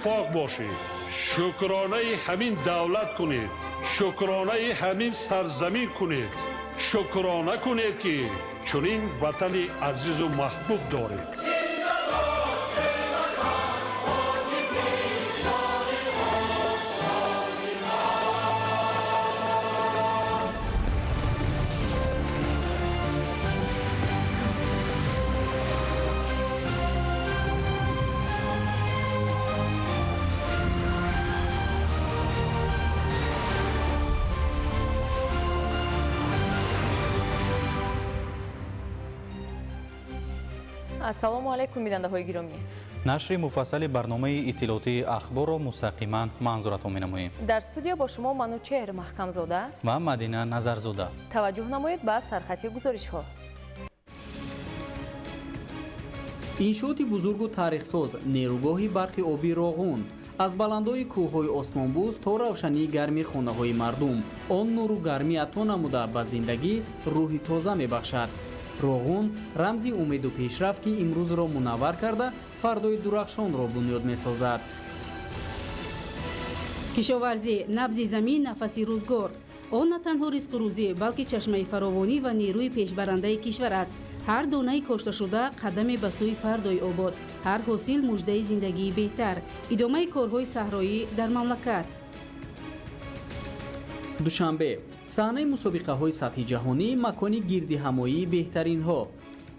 اتفاق باشید. شکرانه همین دولت کنید، شکرانه همین سرزمین کنید، شکرانه کنید که چنین وطن عزیز و محبوب دارید. ассалому алайкум бинандаҳои гиромӣ. нашри муфассали барномаи иттилоотии ахборро мустақиман манзуратон менамоем. дар студия бо шумо манучеҳр маҳкамзода ва мадина назарзода. таваҷҷӯҳ намоед ба сархати гузоришҳо. иншооти бузургу тарихсоз нерӯгоҳи барқи оби Роғун аз баландои кӯҳҳои осмонбӯз то равшании гарми хонаҳои мардум он нуру гармӣ ато намуда ба зиндагӣ рӯҳи тоза мебахшад. Роғун рамзи умеду пешрафт ки имрӯзро мунаввар карда фардои дурахшонро бунёд месозад. кишоварзӣ набзи замин нафаси рӯзгор. он на танҳо ризқу рӯзӣ балки чашмаи фаровонӣ ва нерӯи пешбарандаи кишвар аст. ҳар донаи кошташуда қадаме ба сӯи фардои обод, ҳар ҳосил муждаи зиндагии беҳтар, идомаи корҳои саҳроӣ дар мамлакат. душанбе саҳнаи мусобиқаҳои сатҳи ҷаҳонӣ макони гирдиҳамоии беҳтаринҳо.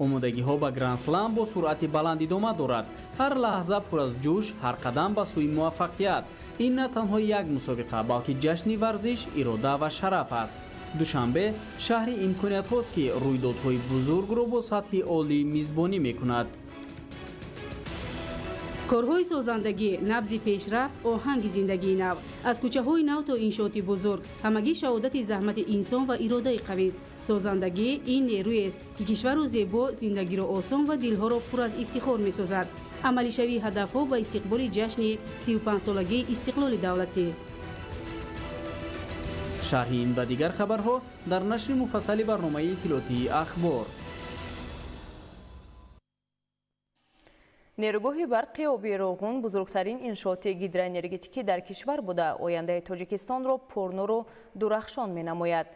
омодагиҳо ба гранд-слам бо суръати баланд идома дорад. ҳар лаҳза пур аз ҷӯш, ҳар қадам ба сӯи муваффақият. ин на танҳо як мусобиқа, балки ҷашни варзиш, ирода ва шараф аст. душанбе шаҳри имкониятҳост ки рӯйдодҳои бузургро бо сатҳи олӣ мизбонӣ мекунад. корҳои созандагӣ, набзи пешрафт, оҳанги зиндагии нав. аз кӯчаҳои нав то иншооти бузург, ҳамагӣ шаҳодати заҳмати инсон ва иродаи қавист. созандагӣ ин нерӯест ки кишвару зебо, зиндагиро осон ва дилҳоро пур аз ифтихор месозад. амалишавии ҳадафҳо ба истиқболи ҷашни 35-солагии истиқлоли давлатӣ. шарҳи ин ва дигар хабарҳо дар нашри муфассали барномаи иттилоотии ахбор. нерӯгоҳи барқи оби Роғун бузургтарин иншооти гидроэнергетикӣ дар кишвар буда ояндаи Тоҷикистонро пурнуру дурахшон менамояд.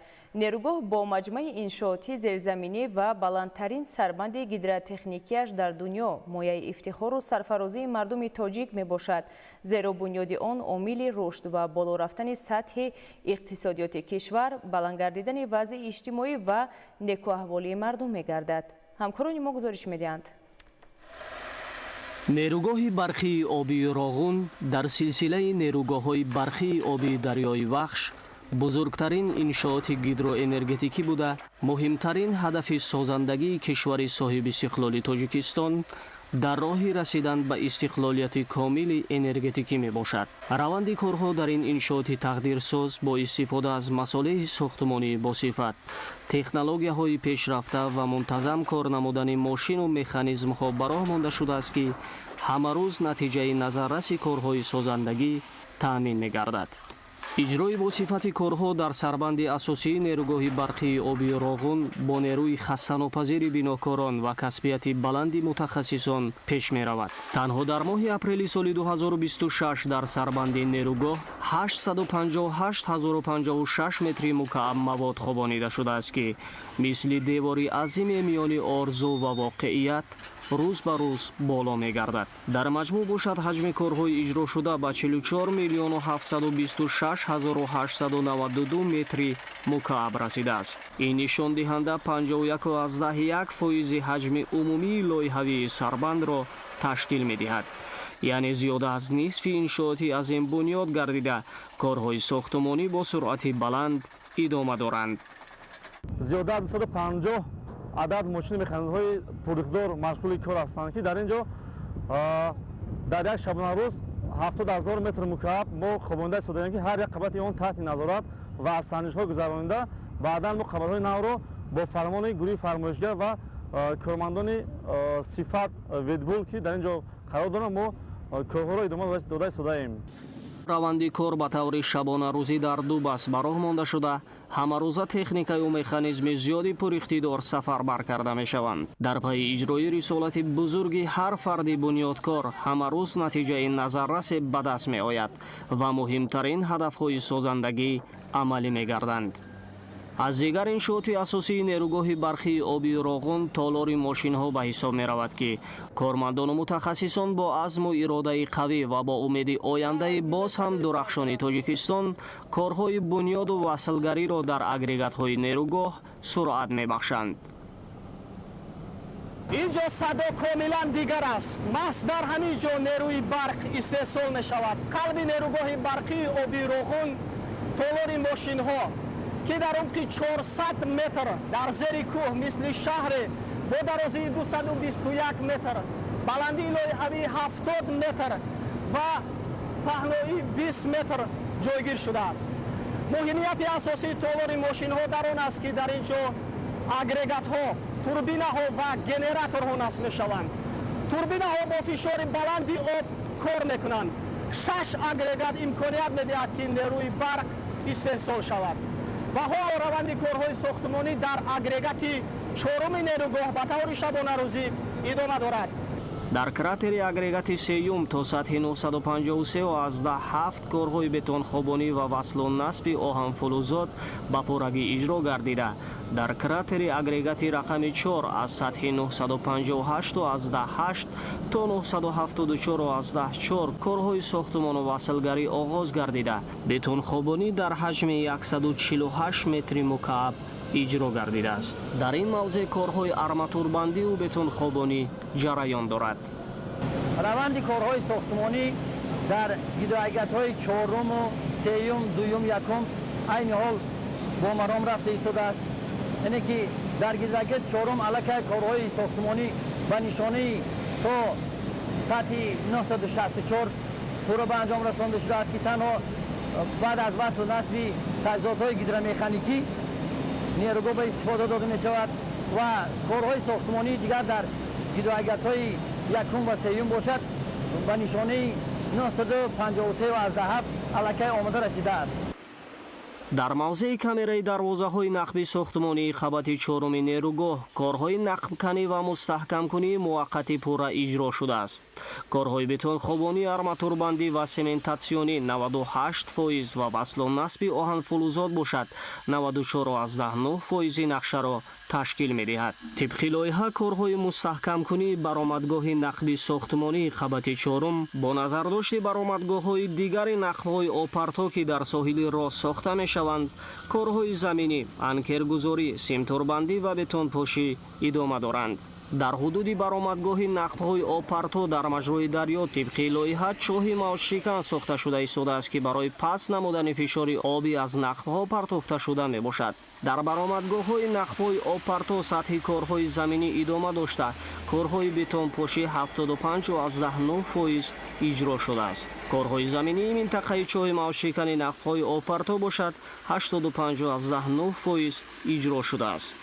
нерӯгоҳ бо маҷмӯи иншооти зерзаминӣ ва баландтарин сарбанди гидротехникияш дар дунё мояи ифтихору сарфарозии мардуми тоҷик мебошад, зеро бунёди он омили рушд ва боло рафтани сатҳи иқтисодиёти кишвар, баланд гардидани вазъи иҷтимоӣ ва некуаҳволии мардум мегардад. ҳамкорони мо гузориш медиҳанд. нерӯгоҳи барқии оби Роғун дар силсилаи нерӯгоҳҳои барқии оби дарёи Вахш бузургтарин иншооти гидроэнергетикӣ буда, муҳимтарин ҳадафи созандагии кишвари соҳиби истиқлоли Тоҷикистон дар роҳи расидан ба истиқлолияти комили энергетикӣ мебошад. раванди корҳо дар ин иншооти тақдирсоз бо истифода аз масолеҳи сохтмонӣ босифат, технологияҳои пешрафта ва мунтазам кор намудани мошину механизмҳо ба роҳ монда шудааст ки ҳамарӯз натиҷаи назарраси корҳои созандагӣ таъмин мегардад. иҷрои босифати корҳо дар сарбанди асосии нерӯгоҳи барқии оби Роғун бо нерӯи хастанопазири бинокорон ва касбияти баланди мутахассисон пеш меравад. танҳо дар моҳи апрели соли 2026 дар сарбанди нерӯгоҳ 858,056 метри мукааб мавод хобонида шудааст ки мисли девори азиме миёни орзу ва воқеият рӯз ба рӯз боло мегардад. дар маҷмӯъ бошад ҳаҷми корҳои иҷрошуда ба 44 миллиону 726,892 метри мукааб расидааст. ин нишондиҳанда 51,1% ҳаҷми умумии лоиҳавии сарбандро ташкил медиҳад. яъне зиёда аз нисфи иншооти аз ин бунёд гардида корҳои сохтмонӣ бо суръати баланд идома доранд. зиёда аз 250 адад мошини механизмҳои пуррихдор машғули кор ҳастанд ки дар ин ҷо дар як шабонарӯз 70,000 метр мукааб мо хобонида истодаем ки ҳар як қабати он таҳти назорат ва аз санҷишҳо гузаронида баъдан мо қабатҳои навро бо фармони гурӯҳи фармоишгар ва кормандони сифат ведбул ки дар ин ҷо қарор доранд мо корҳоро идома дода истодаем. раванди кор ба таври шабонарӯзӣ дар ду баст ба роҳ монда шуда, ҳамарӯза техникаю механизми зиёди пуриқтидор сафарбар карда мешаванд. Дар пайи иҷрои рисолати бузурги ҳар фарди бунёдкор ҳамарӯз натиҷаи назаррасе ба даст меояд ва муҳимтарин ҳадафҳои созандагӣ амалӣ мегарданд. аз дигар иншооти асосии нерӯгоҳи барқии оби роғун толори мошинҳо ба ҳисоб меравад ки кормандону мутахассисон бо азму иродаи қавӣ ва бо умеди ояндаи боз ҳам дурахшони Тоҷикистон корҳои бунёду васлгариро дар агрегатҳои нерӯгоҳ суръат мебахшанд. инҷо садо комилан дигар аст. маҳз дар ҳамин ҷо нерӯи барқ истеҳсол мешавад. қалби нерӯгоҳи барқии оби роғун толори мошинҳо ки дар умқи 400 метр дар зери кӯҳ мисли шаҳре бо дарозии 221 метр, баландии лоиҳавии 70 метр ва паҳнои 20 метр ҷойгир шудааст. муҳимияти асосии толори мошинҳо дар он аст ки дар ин ҷо агрегатҳо, турбинаҳо ва генераторҳо насб мешаванд. турбинаҳо бо фишори баланди об кор мекунанд. 6 агрегат имконият медиҳад ки нерӯи барқ истеҳсол шавад. ва ҳоло раванди корҳои сохтмонӣ дар агрегати 4-уми нерӯгоҳ ба таври шабонарӯзӣ идома дорад. дар кратери агрегати сеюм то сатҳи 933,7 корҳои бетонхобонӣ ва васлу насби оҳанфулузот ба пуррагӣ иҷро гардида, дар кратери агрегати рақами 4 аз сатҳи 958,8 то 974,4 корҳои сохтмону васлгарӣ оғоз гардида, бетонхобонӣ дар ҳаҷми 148 метри мукааб иҷро гардидааст. дар ин мавзеъ корҳои арматурбандию бетонхобонӣ ҷараён дорад. раванди корҳои сохтмонӣ дар гидроагатҳои 4-уму 3-ум 2-ум 1-ум айни ҳол бо маром рафта истодааст. яъне ки дар гидроагати 4-ум аллакай корҳои сохтмонӣ ба нишонаи то сатҳи 964 пурра ба анҷом расонда шудааст ки танҳо баъд аз васлу насби таҷҳизотҳои гидромеханикӣ нерӯгоҳ ба истифода дода мешавад ва корҳои сохтмонӣ дигар дар гидроагатҳои 1-ум ва 3-ум бошад ба нишонаи 953,7 аллакай омода расидааст. дар мавзеи камераи дарвозаҳои нақби сохтмонии қабати 4-уми нерӯгоҳ корҳои нақбканӣ ва мустаҳкамкунии муваққатӣ пурра иҷро шудааст. корҳои бетонхобонӣ, арматурбандӣ ва сементатсионӣ 98% ва васлу насби оҳанфулузот бошад 94,9% нақшаро ташкил медиҳад. тибқи лоиҳа корҳои мустаҳкамкунии баромадгоҳи нақби сохтмонии қабати 4-ум бо назардошти баромадгоҳҳои дигари нақбҳои опарто ки дар соҳили рост сохта мешаванд, корҳои заминӣ, анкергузорӣ, симторбандӣ ва бетонпошӣ идома доранд. дар ҳудуди баромадгоҳи нақбҳои опарто дар маҷрои дарё тибқи лоиҳа чоҳи мавҷшикан сохта шуда истодааст ки барои паст намудани фишори оби аз нақбҳо партофта шуда мебошад. дар баромадгоҳҳои нақбҳои опарто сатҳи корҳои заминӣ идома дошта, корҳои бетонпошӣ 75,9% иҷро шудааст. корҳои заминии минтақаи чоҳи мавҷшикани нақбҳои опарто бошад 85,9% иҷро шудааст.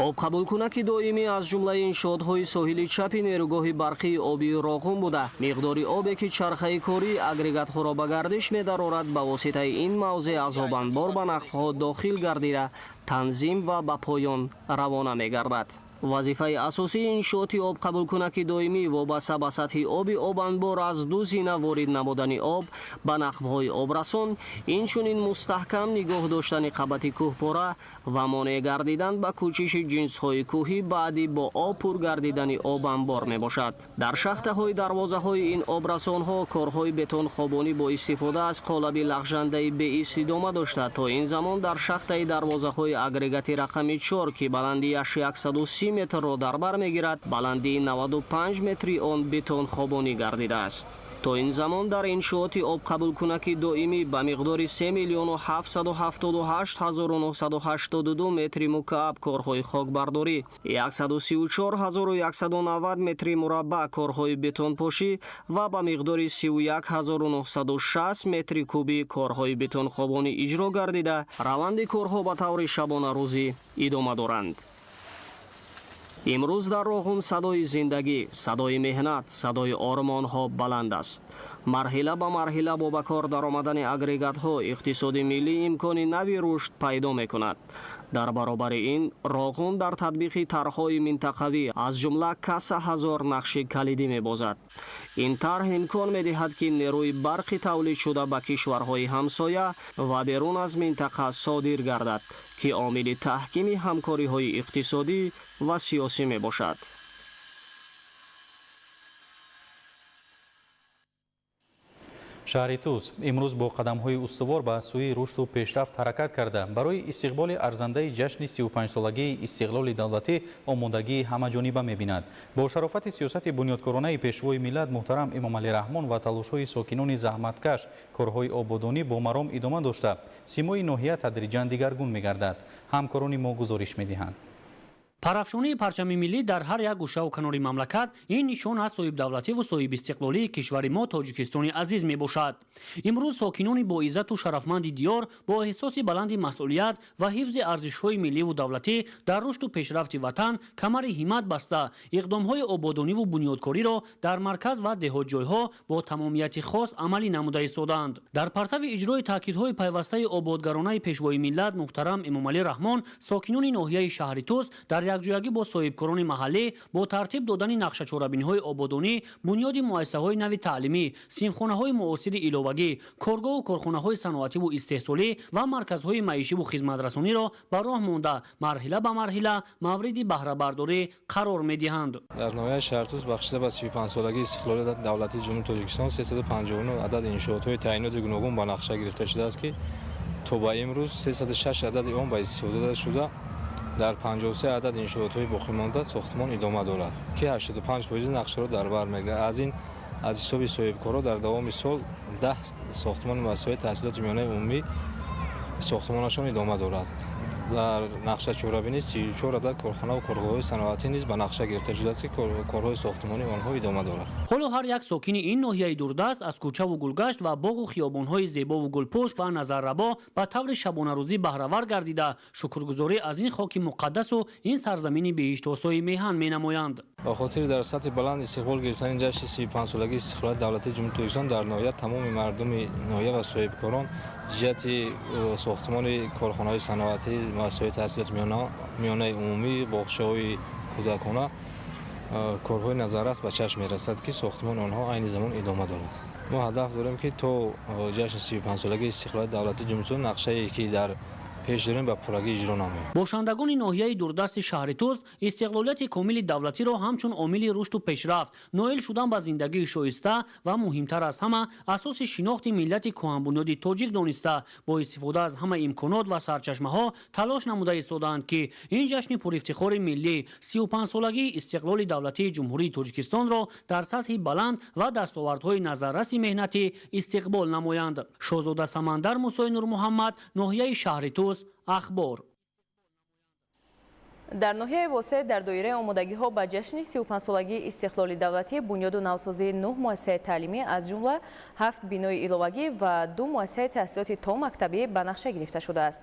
обқабулкунаки доимӣ аз ҷумлаи иншоотҳои соҳили чапи нерӯгоҳи барқии оби роғун буда, миқдори обе ки чархаи кории агрегатҳоро ба гардиш медарорад ба воситаи ин мавзеъ аз обанбор ба нақбҳо дохил гардида, танзим ва ба поён равона мегардад. вазифаи асосии иншооти обқабулкунаки доимӣ вобаста ба сатҳи оби обанбор аз ду зина ворид намудани об ба нақбҳои обрасон, инчунин мустаҳкам нигоҳ доштани қабати кӯҳпора ва монеъ гардидан ба кӯчиши ҷинсҳои кӯҳӣ баъди бо об пур гардидани обанбор мебошад. дар шахтаҳои дарвозаҳои ин обрасонҳо корҳои бетонхобонӣ бо истифода аз қолаби лағжандаи беист идома дошта, то ин замон дар шахтаи дарвозаҳои агрегати рақами 4 ки баландияш 130 метрро дар бар мегирад, баландии 95 метри он бетонхобонӣ гардидааст. то ин замон дар иншооти обқабулкунаки доимӣ ба миқдори 3,778,982 метри мукааб корҳои хокбардорӣ, 134,190 метри мураббаъ корҳои бетонпошӣ ва ба миқдори 31,960 метри кубӣ корҳои бетонхобонӣ иҷро гардида, раванди корҳо ба таври шабонарӯзӣ идома доранд. имрӯз дар Роғун садои зиндагӣ, садои меҳнат, садои ормонҳо баланд аст. марҳила ба марҳила бо ба кор даромадани агрегатҳо иқтисоди миллӣ имкони нави рушд пайдо мекунад. дар баробари ин Роғун дар татбиқи тарҳҳои минтақавӣ аз ҷумла Каса ҳазор нақши калидӣ мебозад. ин тарҳ имкон медиҳад ки нерӯи барқи тавлидшуда ба кишварҳои ҳамсоя ва берун аз минтақа содир гардад, ки омили таҳкими ҳамкориҳои иқтисодӣ ва сиёсӣ мебошад. шаҳри Туз имрӯз бо қадамҳои устувор ба сӯи рушду пешрафт ҳаракат карда барои истиқболи арзандаи ҷашни 35-солагии истиқлоли давлатӣ омодагии ҳамаҷониба мебинад. бо шарофати сиёсати бунёдкоронаи пешвои миллат муҳтарам Эмомалӣ Раҳмон ва талошҳои сокинони заҳматкаш корҳои ободонӣ бо маром идома дошта, симои ноҳия тадриҷан дигаргун мегардад. ҳамкорони мо гузориш медиҳанд. парафшонии парчами миллӣ дар ҳар як гӯшаву канори мамлакат ин нишон аз соҳибдавлативу соҳибистиқлолии кишвари мо Тоҷикистони азиз мебошад. имрӯз сокинони боиззату шарафманди диёр бо эҳсоси баланди масъулият ва ҳифзи арзишҳои милливу давлатӣ дар рушду пешрафти ватан камари ҳиммат баста иқдомҳои ободониву бунёдкориро дар марказ ва деҳотҷойҳо бо тамомияти хос амалӣ намуда истоданд. дар партави иҷрои таъкидҳои пайвастаи ободгаронаи пешвои миллат муҳтарам Эмомалӣ Раҳмон сокинони ноҳияи шаҳри Туз дар якҷоягӣ бо соҳибкорони маҳаллӣ бо тартиб додани нақшачорабиниҳои ободонӣ, бунёди муассисаҳои нави таълимӣ, синфхонаҳои муосири иловагӣ, коргоҳу корхонаҳои саноативу истеҳсолӣ ва марказҳои маишиву хизматрасониро ба роҳ монда марҳила ба марҳила мавриди баҳрабардорӣ қарор медиҳанд. дар ноҳияи шаҳри Туз бахшида ба 35-солагии истиқлоли давлати ҷумҳурии Тоҷикистон 359 адад иншоотҳои таъйиноти гуногун ба нақша гирифта шудааст, ки то ба имрӯз 306 адади он ба истифода дада шуда дар 53 адад иншоотҳои боқимонда сохтмон идома дорад, ки 85% нақшаро дар бар мегирад. аз ин аз ҳисоби соҳибкоро дар давоми сол 10 сохтмони муассисаҳои таҳсилоти миёнаи умумӣ сохтмонашон идома дорад. дар нақшачорабинӣ 34 адад корхонаву коргоҳҳои саноатӣ низ ба нақша гирифта шудааст, ки корҳои сохтмонии онҳо идома дорад. ҳоло ҳар як сокини ин ноҳияи дурдаст аз кӯчаву гулгашт ва боғу хиёбонҳои зебову гулпӯш ва назаррабо ба таври шабонарӯзӣ баҳравар гардида шукргузорӣ аз ин хоки муқаддасу ин сарзамини беиштосои меҳан менамоянд. ба хотири дар сатҳи баланд истиқбол гирифтани ҷашни 35-солагии истиқлолияти давлати ҷумҳурии Тоҷикистон дар ноҳия тамоми мардуми ноҳия ва соҳибкорон ҷиҳати сохтмони корхонаҳои саноатӣ, муассисаҳои таҳсилоти миёнаи умумӣ, боғчаҳои кӯдакона корҳои назаррас ба чашм мерасад, ки сохтмони онҳо айни замон идома дорад. мо ҳадаф дорем, ки то ҷашни 35-солагии истиқлолияти давлати ҷумҳурии Тоҷикистон нақшае ки дар пеш дорем ба пуррагӣ иҷро намоем. бошандагони ноҳияи дурдасти шаҳри Туз истиқлолияти комили давлатиро ҳамчун омили рушду пешрафт, ноил шудан ба зиндагии шоиста ва муҳимтар аз ҳама асоси шинохти миллати кӯҳанбунёди тоҷик дониста бо истифода аз ҳама имконот ва сарчашмаҳо талош намуда истоданд, ки ин ҷашни пурифтихори миллӣ 35-солагии истиқлоли давлатии ҷумҳурии Тоҷикистонро дар сатҳи баланд ва дастовардҳои назарраси меҳнатӣ истиқбол намоянд. шоҳзода Самандар Мусои Нурмуҳаммад, ноҳияи шаҳри Туз, ахбор. дар ноҳияи восеъ дар доираи омодагиҳо ба ҷашни 35-солагии истиқлоли давлатӣ бунёду навсозии 9 муассисаи таълимӣ аз ҷумла 7 бинои иловагӣ ва 2 муассисаи таҳсилоти томактабӣ ба нақша гирифта шудааст.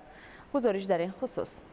гузориш дар ин хусус.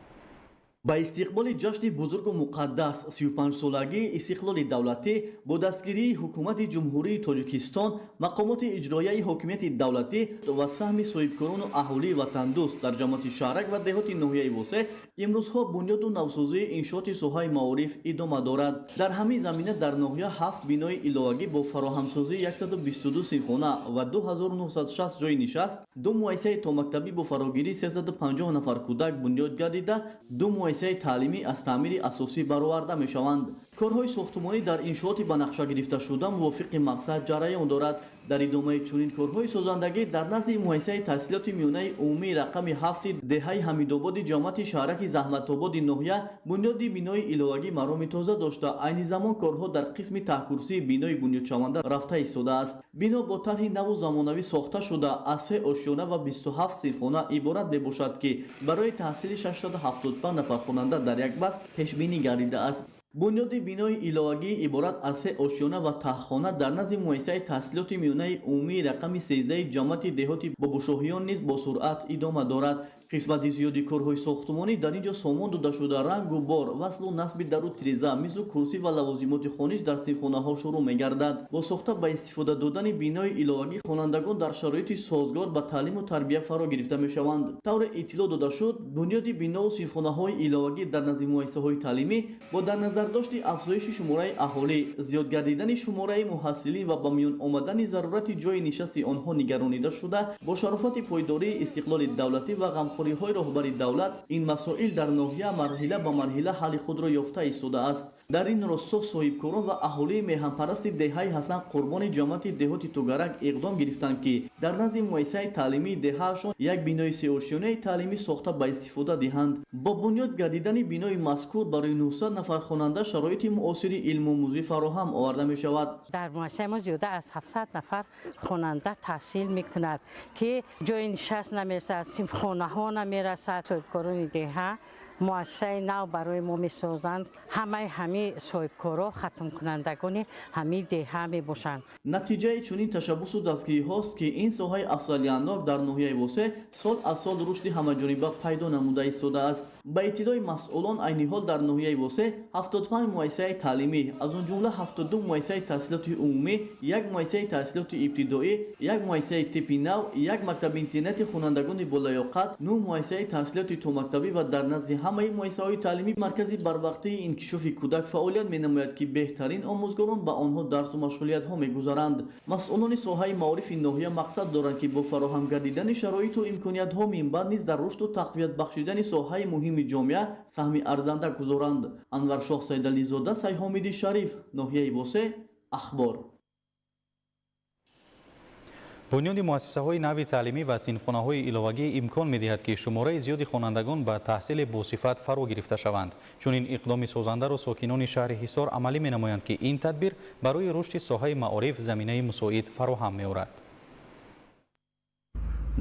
ба истиқболи ҷашни бузургу муқаддас 35-солагии истиқлоли давлатӣ бо дастгирии ҳукумати ҷумҳурии Тоҷикистон, мақомоти иҷроияи ҳокимияти давлатӣ ва саҳми соҳибкорону аҳолии ватандӯст дар ҷамоати шаҳрак ва деҳоти ноҳияи восеъ имрӯзҳо бунёду навсозии иншооти соҳаи маориф идома дорад. дар ҳамин замина дар ноҳия 7 бинои иловагӣ бо фароҳамсозии 122 синфхона ва 2960 ҷойи нишаст, 2 муассисаи томактабӣ бо фарогирии 350 нафар кӯдак бунёд гардида, 2 муассисаи таълимӣ аз таъмири асосӣ бароварда мешаванд. корҳои сохтмонӣ дар иншооти ба нақша гирифта шуда мувофиқи мақсад ҷараён дорад. дар идомаи чунин корҳои созандагӣ дар назди муассисаи таҳсилоти миёнаи умумии рақами 7 деҳаи ҳамидободи ҷамоати шаҳраки заҳматободи ноҳия бунёди бинои иловагӣ мароми тоза дошта, айни замон корҳо дар қисми таҳкурсии бинои бунёдшаванда рафта истодааст. бино бо тарҳи наву замонавӣ сохта шуда аз 3 ошёна ва 27 синфхона иборат мебошад, ки барои таҳсили 675 нафар хонанда дар як баст пешбинӣ гардидааст. бунёди бинои иловагӣ иборат аз 3 ошёна ва таҳхона дар назди муассисаи таҳсилоти миёнаи умумии рақами 13 ҷамъияти деҳоти бобушоҳиён низ бо суръат идома дорад. қисмати зиёди корҳои сохтмонӣ дар ин ҷо сомон дода шуда рангу бор, васлу насби дару тиреза, мизу курсӣ ва лавозимоти хониш дар синфхонаҳо шурӯъ мегардад. Бо сохта ба истифода додани бинои иловагӣ хонандагон дар шароити созгор ба таълиму тарбия фаро гирифта мешаванд. тавре иттилоъ дода шуд, бунёди биноу синфхонаҳои иловагӣ дар назди муассисаҳои таълимӣ бо дар назардошти афзоиши шумораи аҳолӣ, зиёд гардидани шумораи муҳассилин ва ба миён омадани зарурати ҷойи нишасти онҳо нигаронида шуда, бо шарофати пойдории истиқлоли давлатӣ ва ғамхориҳои роҳбари давлат ин масоил дар ноҳия марҳила ба марҳила ҳалли худро ёфта истодааст. дар ин росто соҳибкорон ва аҳолии меҳанпарасти деҳаи ҳасан қурбони ҷамъияти деҳоти тугарак иқдом гирифтанд ки дар назди муассисаи таълимии деҳаашон як бинои сеошёнаи таълимӣ сохта ба истифода диҳанд. бо бунёд гардидани бинои мазкур барои 900 нафар хонанда шароити муосири илмумӯзӣ фароҳам оварда мешавад. дар муассисаи мо зиёда аз 700 нафар хонанда таҳсил мекунад ки ҷои нишаст намерасад, синфхонаҳо намерасад. соҳибкорони деҳа муассисаи нав барои мо месозанд. ҳамаи соҳибкоро хатмкунандагони ҳамаи деҳа мебошанд. натиҷаи чунин ташаббусу дастгириҳост ки ин соҳаи афзалиятнок дар ноҳияи восе сол аз сол рушди ҳамаҷониба пайдо намуда истодааст. ба иттилои масъулон айни ҳол дар ноҳияи восе 75 муассисаи таълимӣ, аз он ҷумла 72 муассисаи таҳсилоти умумӣ, як муассисаи таҳсилоти ибтидоӣ, як муассисаи типи нав, як мактаби интернати хонандагони болаёқат, 9 муассисаи таҳсилоти томактабӣ ва дар назди ҳамаи муассисаҳои таълимӣ маркази барвақтии инкишофи кӯдак фаъолият менамояд ки беҳтарин омӯзгорон ба онҳо дарсу машғулиятҳо мегузаранд. масъулони соҳаи маорифи ноҳия мақсад доранд ки бо фароҳам гардидани шароиту имкониятҳо минбаъд низ дар рушду тақвият бахшидани соҳаи муҳими ҷомеа саҳми арзанда гузоранд. Анваршоҳ Сайдализода, Сайҳомиди Шариф, ноҳияи Восе, Ахбор. бунёди муассисаҳои нави таълимӣ ва синфхонаҳои иловагӣ имкон медиҳад ки шумораи зиёди хонандагон ба таҳсили босифат фаро гирифта шаванд. чунин иқдоми созандаро сокинони шаҳри Ҳисор амалӣ менамоянд ки ин тадбир барои рушди соҳаи маориф заминаи мусоид фароҳам меорад.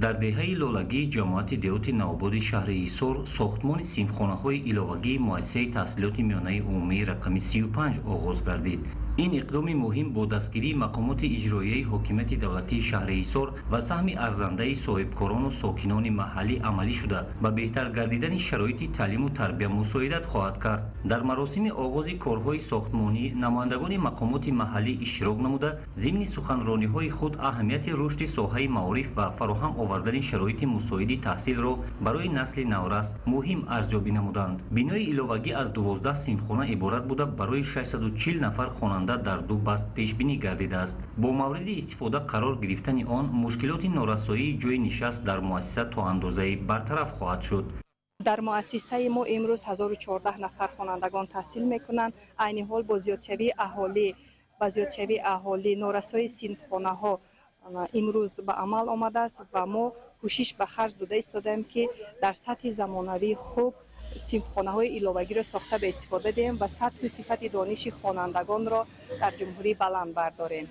дар деҳаи лолагии ҷамоати деҳоти навободи шаҳри Ҳисор сохтмони синфхонаҳои иловагии муассисаи таҳсилоти миёнаи умумии рақами 35 оғоз гардид. ин иқдоми муҳим бо дастгирии мақомоти иҷроияи ҳокимияти давлатии шаҳри Ҳисор ва саҳми арзандаи соҳибкорону сокинони маҳаллӣ амалӣ шуда ба беҳтар гардидани шароити таълиму тарбия мусоидат хоҳад кард. дар маросими оғози корҳои сохтмонӣ намояндагони мақомоти маҳаллӣ иштирок намуда зимни суханрониҳои худ аҳамияти рушди соҳаи маориф ва фароҳам овардани шароити мусоиди таҳсилро барои насли наврас муҳим арзёбӣ намуданд. бинои иловагӣ аз 12 синфхона иборат буда барои 640 нафар хонанда дар ду баст пешбинӣ гардидааст. бо мавриди истифода қарор гирифтани он мушкилоти норасоии ҷойи нишаст дар муассиса то андозае бартараф хоҳад шуд. дар муассисаи мо имрӯз 1014 нафар хонандагон таҳсил мекунанд. айни ҳол бо зиёдшавии аҳолӣ норасои синфхонаҳо имрӯз ба амал омадааст ва мо кӯшиш ба харҷ дода истодаем ки дар сатҳи замонавии хуб синфхонаҳои иловагиро сохта ба истифода диҳем ва сатҳу сифати дониши хонандагонро дар ҷумҳурӣ баланд бардорем.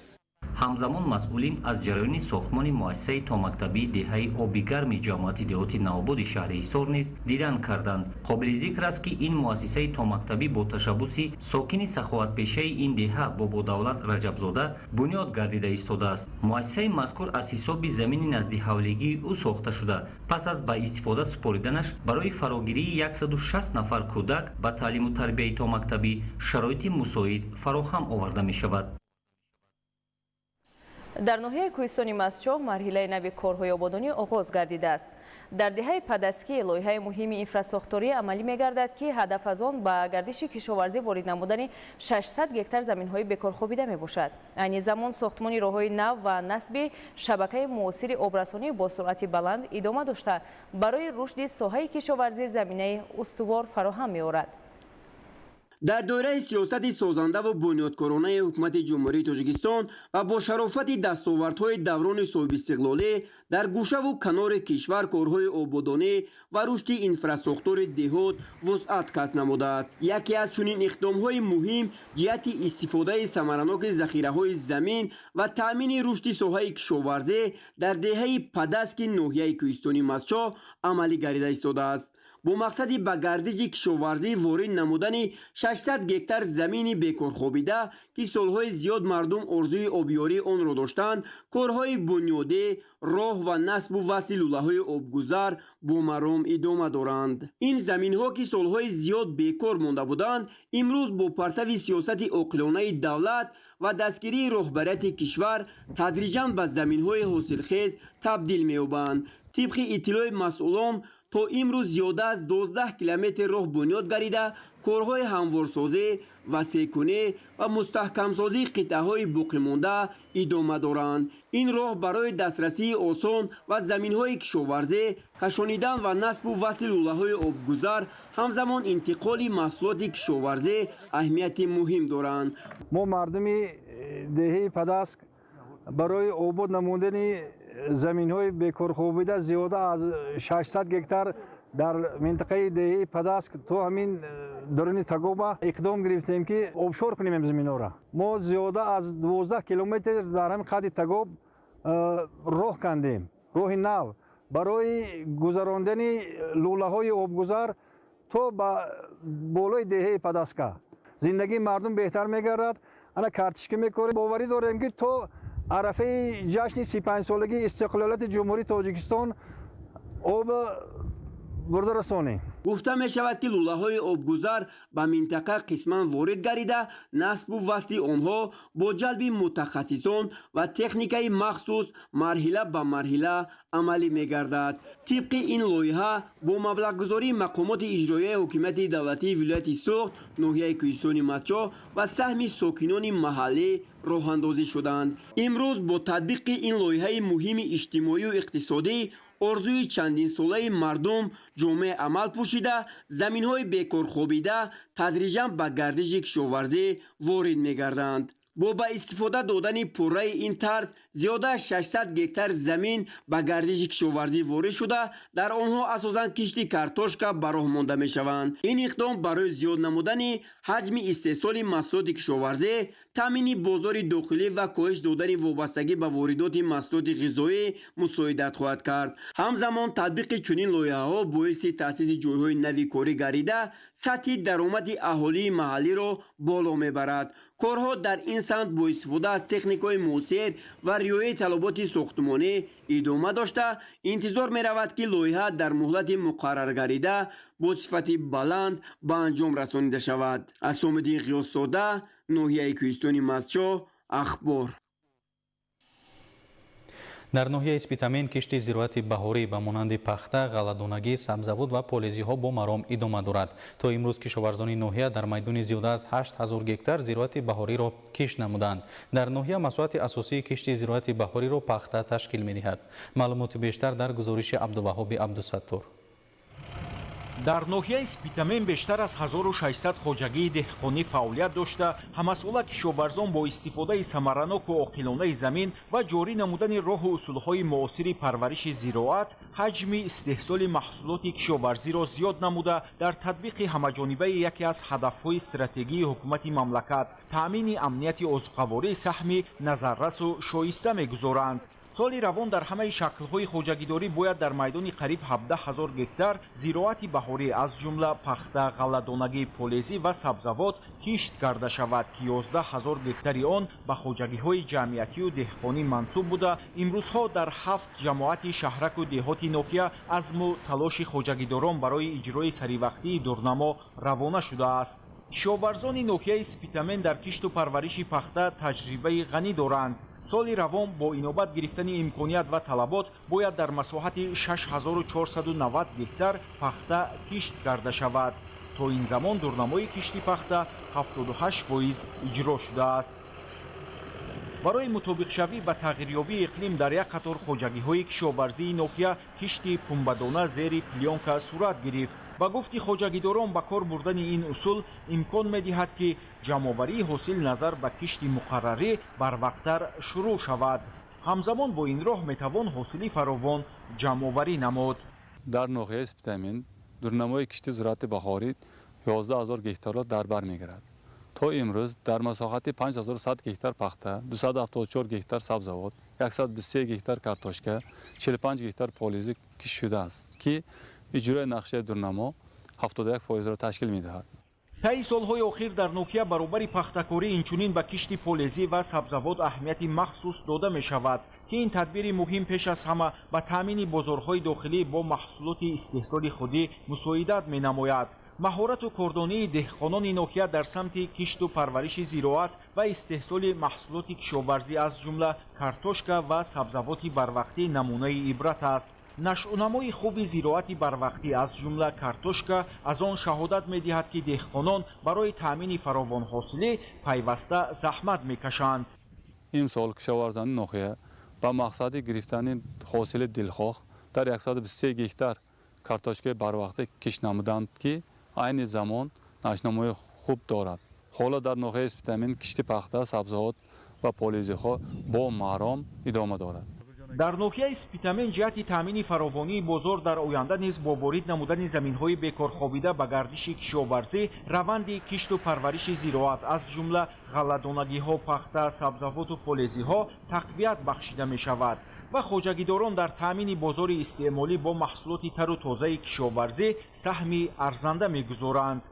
ҳамзамон масъулин аз ҷараёни сохтмони муассисаи томактабии деҳаи оби гарми ҷамоати деҳоти навободи шаҳри Ҳисор низ дидан карданд. қобили зикр аст ки ин муассисаи томактабӣ бо ташаббуси сокини саховатпешаи ин деҳа бободавлат Раҷабзода бунёд гардида истодааст. муассисаи мазкур аз ҳисоби замини назди ҳавлигии ӯ сохта шуда пас аз ба истифода супориданаш барои фарогирии 160 нафар кӯдак ба таълиму тарбияи томактабӣ шароити мусоид фароҳам оварда мешавад. дар ноҳияи кӯҳистони Мастчоҳ марҳилаи нави корҳои ободонӣ оғоз гардидааст. дар деҳаи Падаскӣ лоиҳаи муҳими инфраструктурӣ амалӣ мегардад ки ҳадаф аз он ба гардиши кишоварзӣ ворид намудани 600 гектар заминҳои бекорхобида мебошад. айни замон сохтмони роҳҳои нав ва насби шабакаи муосири обрасонӣ бо суръати баланд идома дошта барои рушди соҳаи кишоварзӣ заминаи устувор фароҳам меорад. дар доираи сиёсати созандаву бунёдкоронаи ҳукумати ҷумҳурии Тоҷикистон ва бо шарофати дастовардҳои даврони соҳибистиқлолӣ дар гӯшаву канори кишвар корҳои ободонӣ ва рушди инфраструктури деҳот вусъат касб намудааст. яке аз чунин иқдомҳои муҳим ҷиҳати истифодаи самараноки захираҳои замин ва таъмини рушди соҳаи кишоварзӣ дар деҳаи Падаски ноҳияи кӯҳистони Мастчоҳ амалӣ гардида истодааст. با مقصد به گردش کشاورزی وارد نمودن 600 گکتار زمین بیکار خوابیده که سالهای زیاد مردم آرزوی آبیاری آن را داشتند، کارهای بنیادی، راه و نصب و وصل لوله‌های آبگذر با مرام ادامه دارند. این زمین‌ها که سالهای زیاد بیکار مانده بودند، امروز با پرتو سیاست عاقلانه دولت و دستگیری رهبریت کشور تدریجاً به زمین‌های حاصلخیز تبدیل می‌یابند. طبق اطلاع مسئولان تا امروز زیاده از 12 کیلومتر راه بنیاد گردیده، کارهای هموارسازی، وسیع‌کنی و مستحکم‌سازی قطعه‌های باقی مانده ادامه دارند. این راه برای دسترسی آسان و زمین‌های کشاورزی، کشانیدن و نصب و وصل لوله‌های آبگذر، همزمان انتقال محصولات کشاورزی اهمیت مهم دارند. ما مردم دهه پدسک برای آباد نمودن زمین‌های بیکار خوابیده زیاده از 600 گکتار در منطقه دهه پدسک تو همین درون تگوبا اقدام گرفتیم که آبشار کنیم این زمین‌ها را. ما زیاده از 12 کیلومتر در همین خط تگوب راه کندیم، راه نو برای گذراندن لوله‌های آبگذر تو با بالای دهه پدسک. زندگی مردم بهتر می‌گردد. انا کارتشکی می‌کنیم، باوری داریم که تو عرفه جشن 35 سالگی استقلالیت جمهوری تاجیکستان آب برده رسانیم. گفته می شود که لوله‌های آبگذر به منطقه قسما وارد گردیده، نصب و وصل آنها با جلب متخصصان و تکنیکای مخصوص مرحله به مرحله عملی می گردد. طبق این لایحه با مبلغ گذاری مقامات اجرایی حکومت دولتی ولایت سوخت، ناحیه کوهستان مچا و سهم ساکنان محلی راه اندازی شدند. امروز با تطبیق این لایحه مهم اجتماعی و اقتصادی، آرزوی چندین ساله مردم جامعه عمل پوشیده، زمین‌های بیکار خوابیده تدریجاً به گردش کشاورزی وارد می‌گردند. با استفاده دادن پروژه این طرز زیاده از 600 گکتار زمین به گردش کشاورزی وارد شده، در آنها اساساً کشت کارتوشکا به راه مانده می‌شوند. این اقدام برای زیاد نمودن حجم استحصال محصولات کشاورزی، تامین بازار داخلی و کاهش دادن وابستگی به واردات محصولات غذایی مساعدت خواهد کرد. همزمان تطبیق چنین لایحه‌ها باعث تأسیس جای‌های نوی کاری گردیده، سطح درآمد اهالی محلی را بالا میبرد. کارها در این سمت با استفاده از تکنیک‌های معاصر و رعایت طلبات ساختمانی ادامه داشته، انتظار می رود که لایحه در مهلت مقرر گردیده با صفت بلند به انجام رسانیده شود. اسام‌الدین غیاث‌زاده، ناحیه کوهستان مچا، اخبار. در ناحیه اسپیتامین کشت زراعت بهاری به مانند پخته، غله‌دانگی، سبزیجات و پالایزی‌ها با مرام ادامه دارد. تا امروز کشاورزان ناحیه در میدان زیاده از 8000 گکتار زراعت بهاری را کشت نمودند. در ناحیه مساحت اساسی کشت زراعت بهاری را پخته تشکیل می‌دهد. معلومات بیشتر در گزارش عبدالوهاب عبدالستار. در ناحیه اسپیتامین بیشتر از 1600 хоҷагии деҳқонӣ фаъолият дошта, ҳамасола кишоварзон бо истифодаи самараноку оқилонаи замин ва ҷорӣ намудани роҳу усулҳои муосири парвариши зироат ҳаҷми истеҳсоли маҳсулоти кишоварзиро зиёд намуда, дар татбиқи ҳамаҷонибаи яке аз ҳадафҳои стратегии ҳукумати мамлакат таъмини амнияти озуқавории саҳми назаррасу шоиста мегузоранд. соли равон дар ҳамаи шаклҳои хоҷагидорӣ бояд дар майдони қариб 17000 гектар зироати баҳорӣ аз ҷумла пахта, ғалладонагӣ, полезӣ ва сабзавот кишт карда шавад ки 11000 гектари он ба хоҷагиҳои ҷамъиятию деҳқонӣ мансуб буда, имрӯзҳо дар 7 ҷамоати шаҳраку деҳоти ноҳия азму талоши хоҷагидорон барои иҷрои саривақтии дурнамо равона шудааст. кишоварзони ноҳияи спитамен дар кишту парвариши пахта таҷрибаи ғанӣ доранд. соли равон бо инобат гирифтани имконият ва талабот бояд дар масоҳати 6490 гектар пахта кишт карда шавад. то ин замон дурнамои кишти пахта 78% иҷро шудааст. барои мутобиқшавӣ ба тағйирёбии иқлим дар як қатор хоҷагиҳои кишоварзии ноҳия кишти пунбадона зери плёнка сурат гирифт. ба гуфти хоҷагидорон ба кор бурдани ин усул имкон медиҳад ки ҷамъоварии ҳосил назар ба кишти муқаррарӣ барвақттар шурӯъ шавад. ҳамзамон бо ин роҳ метавон ҳосили фаровон ҷамъоварӣ намуд. дар ноҳияи спитамин дурнамои кишти зироати баҳорӣ 11000 гектарро дар бар мегирад. то имрӯз дар масоҳати 5100 гектар пахта, 274 гектар сабзавот, 123 гектар картошка, 45 гектар полизӣ кишт шудааст ки اجرای نقشه دورنما 71% را تشکیل می‌دهد. طی солҳои охир дар Нокия баробари пахтакорӣ инчунин ба кишти полезӣ ва сабзавот аҳамияти махсус дода мешавад ки ин тадбири муҳим пеш аз ҳама ба таъмини бозорҳои дохилӣ бо маҳсулоти истеҳсоли худӣ мусоидат менамояд. маҳорату кордонии деҳқонони Нокия дар самти кишту парвариши зироат ва истеҳсоли маҳсулоти кишоварзӣ аз ҷумла картошка ва сабзавоти барвақтӣ намунаи ибрат аст. нашъунамои хуби зироати барвақтӣ аз ҷумла картошка аз он шаҳодат медиҳад ки деҳқонон барои таъмини фаровонҳосилӣ пайваста заҳмат мекашанд. имсол кишоварзони Нохия ба мақсади гирифтани ҳосили дилхоҳ дар 123 гектар картошкаи барвақта кишт намуданд ки айни замон нашъунамои хуб дорад. ҳоло дар ноҳияи Спитамин кишти пахта, сабзавот ва полезиҳо бо маром идома дорад. дар ноҳияи Спитамен ҷиҳати таъмини фаровонии бозор дар оянда низ бо ворид намудани заминҳои бекорхобида ба гардиши кишоварзӣ раванди кишту парвариши зироат аз ҷумла ғалладонагиҳо, пахта, сабзавоту полезиҳо тақвият бахшида мешавад ва хоҷагидорон дар таъмини бозори истеъмолӣ бо маҳсулоти тару тозаи кишоварзӣ саҳми арзанда мегузоранд.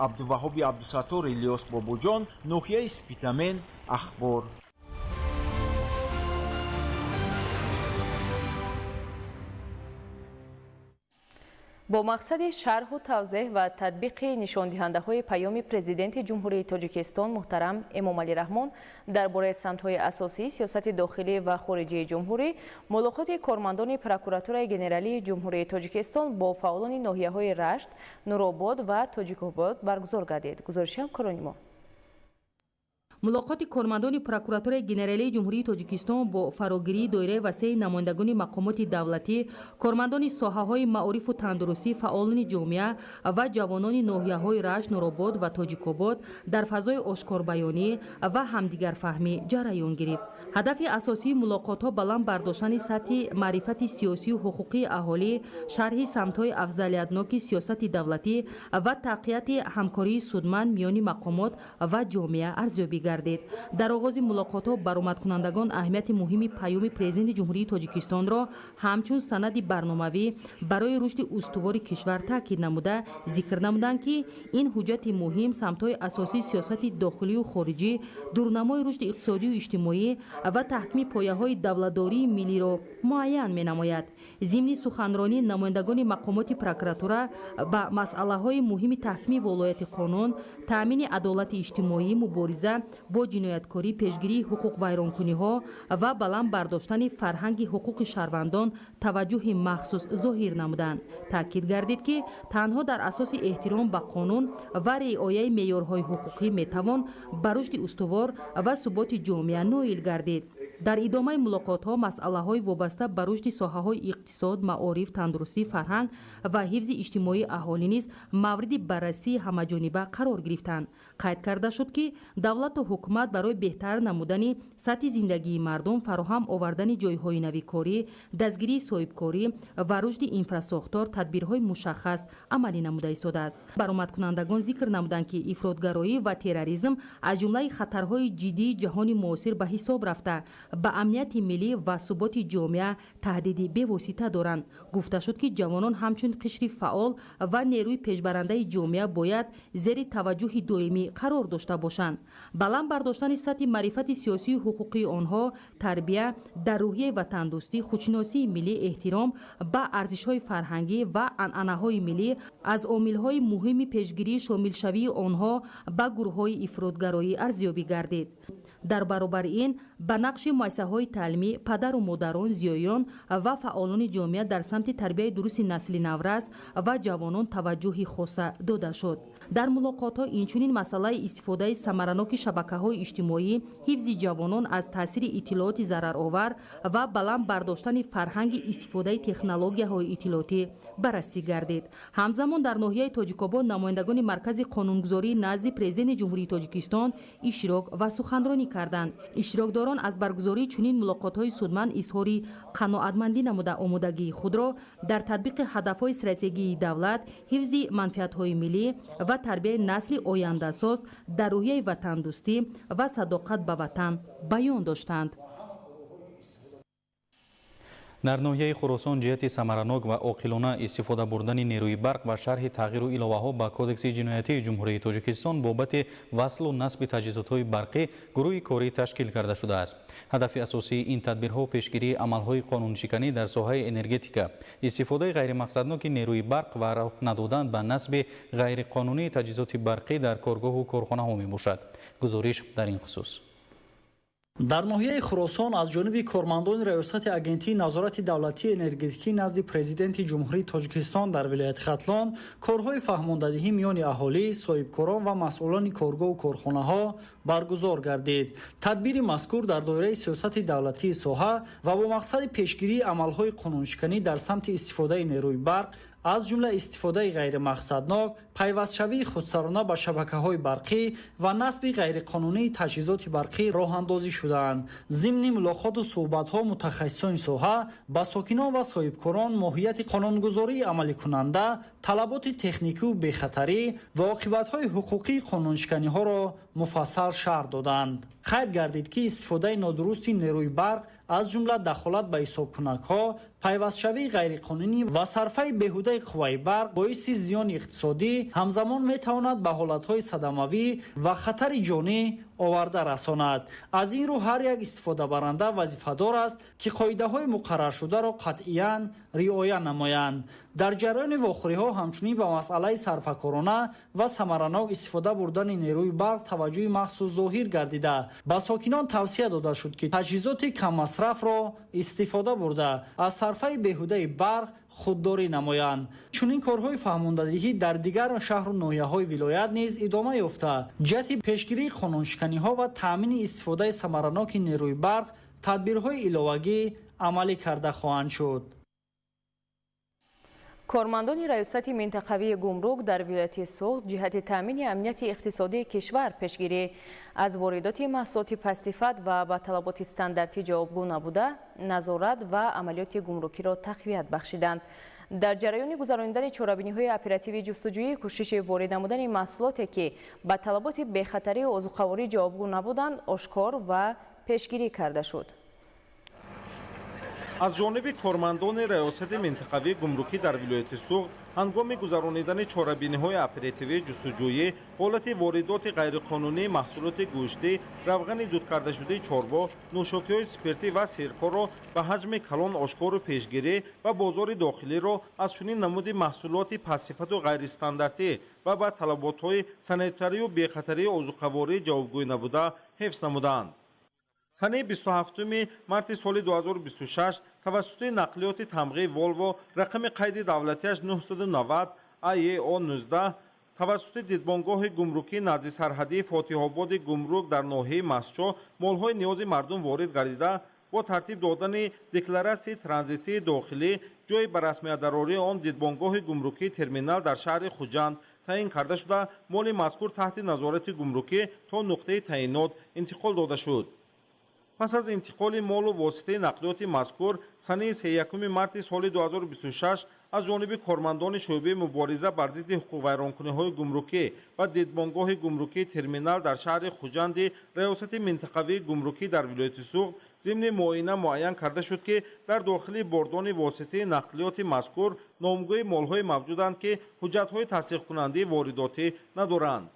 абдуваҳоби абдусаттор, Илёс Бобоҷон, ноҳияи Спитамен, ахбор. бо мақсади шарҳу тавзеҳ ва татбиқи нишондиҳандаҳои паёми президенти ҷумҳурии Тоҷикистон муҳтарам Эмомалӣ Раҳмон дар бораи самтҳои асосии сиёсати дохилӣ ва хориҷии ҷумҳурӣ мулоқоти кормандони прокуратураи генералии ҷумҳурии Тоҷикистон бо фаъолони ноҳияҳои Рашт, Нуробод ва Тоҷикобод баргузор гардид. гузориши ҳамкорони мо. мулоқоти кормандони прокуратураи генералии ҷумҳурии Тоҷикистон бо фарогирии доираи васеи намояндагони мақомоти давлатӣ, кормандони соҳаҳои маорифу тандурустӣ, фаъолони ҷомеа ва ҷавонони ноҳияҳои Рашт, Нуробод ва Тоҷикобод дар фазои ошкорбаёнӣ ва ҳамдигарфаҳмӣ ҷараён гирифт. ҳадафи асосии мулоқотҳо баланд бардоштани сатҳи маърифати сиёсию ҳуқуқии аҳолӣ, шарҳи самтҳои афзалиятноки сиёсати давлатӣ ва тақвияти ҳамкории судманд миёни мақомот ва ҷомеа арзёбӣ гардид. дар оғози мулоқотҳо баромадкунандагон аҳамияти муҳими паёми президенти ҷумҳурии Тоҷикистонро ҳамчун санади барномавӣ барои рушди устувори кишвар таъкид намуда, зикр намуданд ки ин ҳуҷҷати муҳим самтҳои асосии сиёсати дохилию хориҷӣ, дурнамои рушди иқтисодию иҷтимоӣ ва таҳкими пояҳои давлатдории миллиро муайян менамояд. зимни суханронии намояндагони мақомоти прокуратура ба масъалаҳои муҳими таҳкими волояти қонун, таъмини адолати иҷтимоӣ, мубориза бо ҷинояткорӣ, пешгирии ҳуқуқвайронкуниҳо ва баланд бардоштани фарҳанги ҳуқуқи шаҳрвандон таваҷҷӯҳи махсус зоҳир намуданд. таъкид гардид ки танҳо дар асоси эҳтиром ба қонун ва риояи меъёрҳои ҳуқуқӣ метавон ба рушди устувор ва суботи ҷомеа ноил гардид. дар идомаи мулоқотҳо масъалаҳои вобаста ба рушди соҳаҳои иқтисод, маориф, тандурустӣ, фарҳанг ва ҳифзи иҷтимоии аҳолӣ низ мавриди баррасии ҳамаҷониба қарор гирифтанд. қайд карда шуд ки давлату ҳукумат барои беҳтар намудани сатҳи зиндагии мардум, фароҳам овардани ҷойҳои навикорӣ, дастгирии соҳибкорӣ ва рушди инфрасохтор тадбирҳои мушаххас амалӣ намуда истодааст. баромадкунандагон зикр намуданд ки ифротгароӣ ва терроризм аз ҷумлаи хатарҳои ҷиддии ҷаҳони муосир ба ҳисоб рафта ба амнияти миллӣ ва суботи ҷомеа таҳдиди бевосита доранд. гуфта шуд ки ҷавонон ҳамчун қишри фаъол ва нерӯи пешбарандаи ҷомеа бояд зери таваҷҷӯҳи доимӣ қарор дошта бошанд. баланд бардоштани сатҳи маърифати сиёсию ҳуқуқии онҳо, тарбия дар рӯҳияи ватандӯстӣ, худшиносии миллӣ, эҳтиром ба арзишҳои фарҳангӣ ва анъанаҳои миллӣ аз омилҳои муҳими пешгирии шомилшавии онҳо ба гурӯҳҳои ифротгароӣ арзёбӣ гардид. дар баробари ин ба нақши муассисаҳои таълимӣ, падару модарон, зиёён ва фаъолони ҷомеа дар самти тарбияи дурусти насли наврас ва ҷавонон таваҷҷӯҳи хоса дода шуд. дар мулоқотҳо инчунин масъалаи истифодаи самараноки шабакаҳои иҷтимоӣ, ҳифзи ҷавонон аз таъсири иттилооти зараровар ва баланд бардоштани фарҳанги истифодаи технологияҳои иттилоотӣ баррасӣ гардид. ҳамзамон дар ноҳияи Тоҷикобод намояндагони маркази қонунгузорӣ назди президенти ҷумҳурии Тоҷикистон иштирок ва суханронӣ карданд. иштирокдорон аз баргузории чунин мулоқотҳои судманд изҳори қаноатмандӣ намуда омодагии худро дар татбиқи ҳадафҳои стратегии давлат, ҳифзи манфиатҳои миллӣ ва тарбияи насли ояндасоз дар рӯҳияи ватандӯстӣ ва садоқат ба ватан баён доштанд. дар ноҳияи хуросон ҷиҳати самаранок ва оқилона истифода бурдани нерӯи барқ ва шарҳи тағйиру иловаҳо ба кодекси ҷиноятии ҷумҳурии Тоҷикистон бобати васлу насби таҷҳизотҳои барқӣ гурӯҳи корӣ ташкил карда шудааст. ҳадафи асосии ин тадбирҳо пешгирии амалҳои қонуншиканӣ дар соҳаи энергетика, истифодаи ғайримақсадноки нерӯи барқ ва роҳ надодан ба насби ғайриқонунии таҷҳизоти барқӣ дар коргоҳу корхонаҳо мебошад. гузориш дар ин хусус. дар ноҳияи Хуросон аз ҷониби кормандони раёсати агентии назорати давлатии энергетикӣ назди президенти ҷумҳурии Тоҷикистон дар вилояти Хатлон корҳои фаҳмондадиҳӣ миёни аҳолӣ, соҳибкорон ва масъулони коргоҳу корхонаҳо баргузор гардид. Тадбири мазкур дар доираи сиёсати давлатии соҳа ва бо мақсади пешгирии амалҳои қонуншиканӣ дар самти истифодаи нерӯи барқ аз ҷумла истифодаи ғайримақсаднок, пайвастшавии худсарона ба шабакаҳои барқӣ ва насби ғайриқонунии таҷҳизоти барқӣ роҳандозӣ шудаанд. зимни мулоқоту суҳбатҳо мутахассисони соҳа ба сокинон ва соҳибкорон моҳияти қонунгузории амаликунанда, талаботи техникиву бехатарӣ ва оқибатҳои ҳуқуқии қонуншиканиҳоро муфассал шарҳ доданд. қайд гардид ки истифодаи нодурусти нерӯи барқ аз ҷумла дахолат ба ҳисобкунакҳо, пайвастшавии ғайриқонунӣ ва сарфаи беҳудаи қувваи барқ боиси зиёни иқтисодӣ ҳамзамон метавонад ба ҳолатҳои садамавӣ ва хатари ҷонӣ оварда расонад. аз ин рӯ ҳар як истифодабаранда вазифадор аст ки қоидаҳои муқарраршударо қатъиян риоя намоянд. дар ҷараёни вохӯриҳо ҳамчунин ба масъалаи сарфакорона ва самаранок истифода бурдани нерӯи барқ таваҷҷӯҳи махсус зоҳир гардида, ба сокинон тавсия дода шуд ки таҷҳизоти каммасрафро истифода бурда аз сарфаи беҳудаи барқ худдорӣ намоянд. чунин корҳои фаҳмондадиҳӣ дар дигар шаҳру ноҳияҳои вилоят низ идома ёфта ҷиҳати пешгирии қонуншиканиҳо ва таъмини истифодаи самараноки нерӯи барқ тадбирҳои иловагӣ амалӣ карда хоҳанд шуд. кормандони раёсати минтақавии гумрук дар вилояти Суғд ҷиҳати таъмини амнияти иқтисодии кишвар пешгирӣ аз воридоти маҳсулоти пастсифат ва ба талаботи стандартӣ ҷавобгӯ набуда, назорат ва амалиёти гумрукиро тақвият бахшиданд. дар ҷараёни гузарондани чорабиниҳои оперативии ҷустуҷӯӣ кӯшиши ворид намудани маҳсулоте ки ба талаботи бехатарии озуқаворӣ ҷавобгӯ набуданд ошкор ва пешгирӣ карда шуд. аз ҷониби кормандони раёсати минтақавии гумрукӣ дар вилояти Суғд ҳангоми гузаронидани чорабиниҳои оперативии ҷустуҷӯӣ ҳолати воридоти ғайриқонунии маҳсулоти гӯшти, равғани дудкардашудаи чорво, нӯшокиҳои спиртӣ ва сиркоро ба ҳаҷми калон ошкору пешгирӣ ва бозори дохилиро аз чунин намуди маҳсулоти пастсифату ғайристандартӣ ва ба талаботҳои санитарию бехатарии озуқаворӣ ҷавобгӯй набуда ҳифз намуданд. санаи 27 марти соли 2026 тавассути нақлиёти тамғии Volvo рақами қайди давлатиаш 990 AEO 19 тавассути дидбонгоҳи гумрукӣ назди сарҳадии Фотиҳободи гумрук дар ноҳияи Масчо молҳои ниёзи мардум ворид гардида, бо тартиб додани декларатсияи транзитии дохилӣ ҷои ба расмиятдарории он дидбонгоҳи гумрукии терминал дар шаҳри Хуҷанд таъин карда шуда, моли мазкур таҳти назорати гумрукӣ то нуқтаи таъинот интиқол дода шуд. пас аз интиқоли молу воситаи нақлиёти мазкур санаи 31 марти соли 2026 аз ҷониби кормандони шӯъбаи мубориза бар зидди ҳуқуқвайронкуниҳои гумрукӣ ва дидбонгоҳи гумрукии терминал дар шаҳри Хуҷанди раёсати минтақавии гумрукӣ дар вилояти Суғд зимни муоина муайян карда шуд ки дар дохили бордони воситаи нақлиёти мазкур номгӯи молҳое мавҷуданд ки ҳуҷҷатҳои тасдиқкунандии воридотӣ надоранд.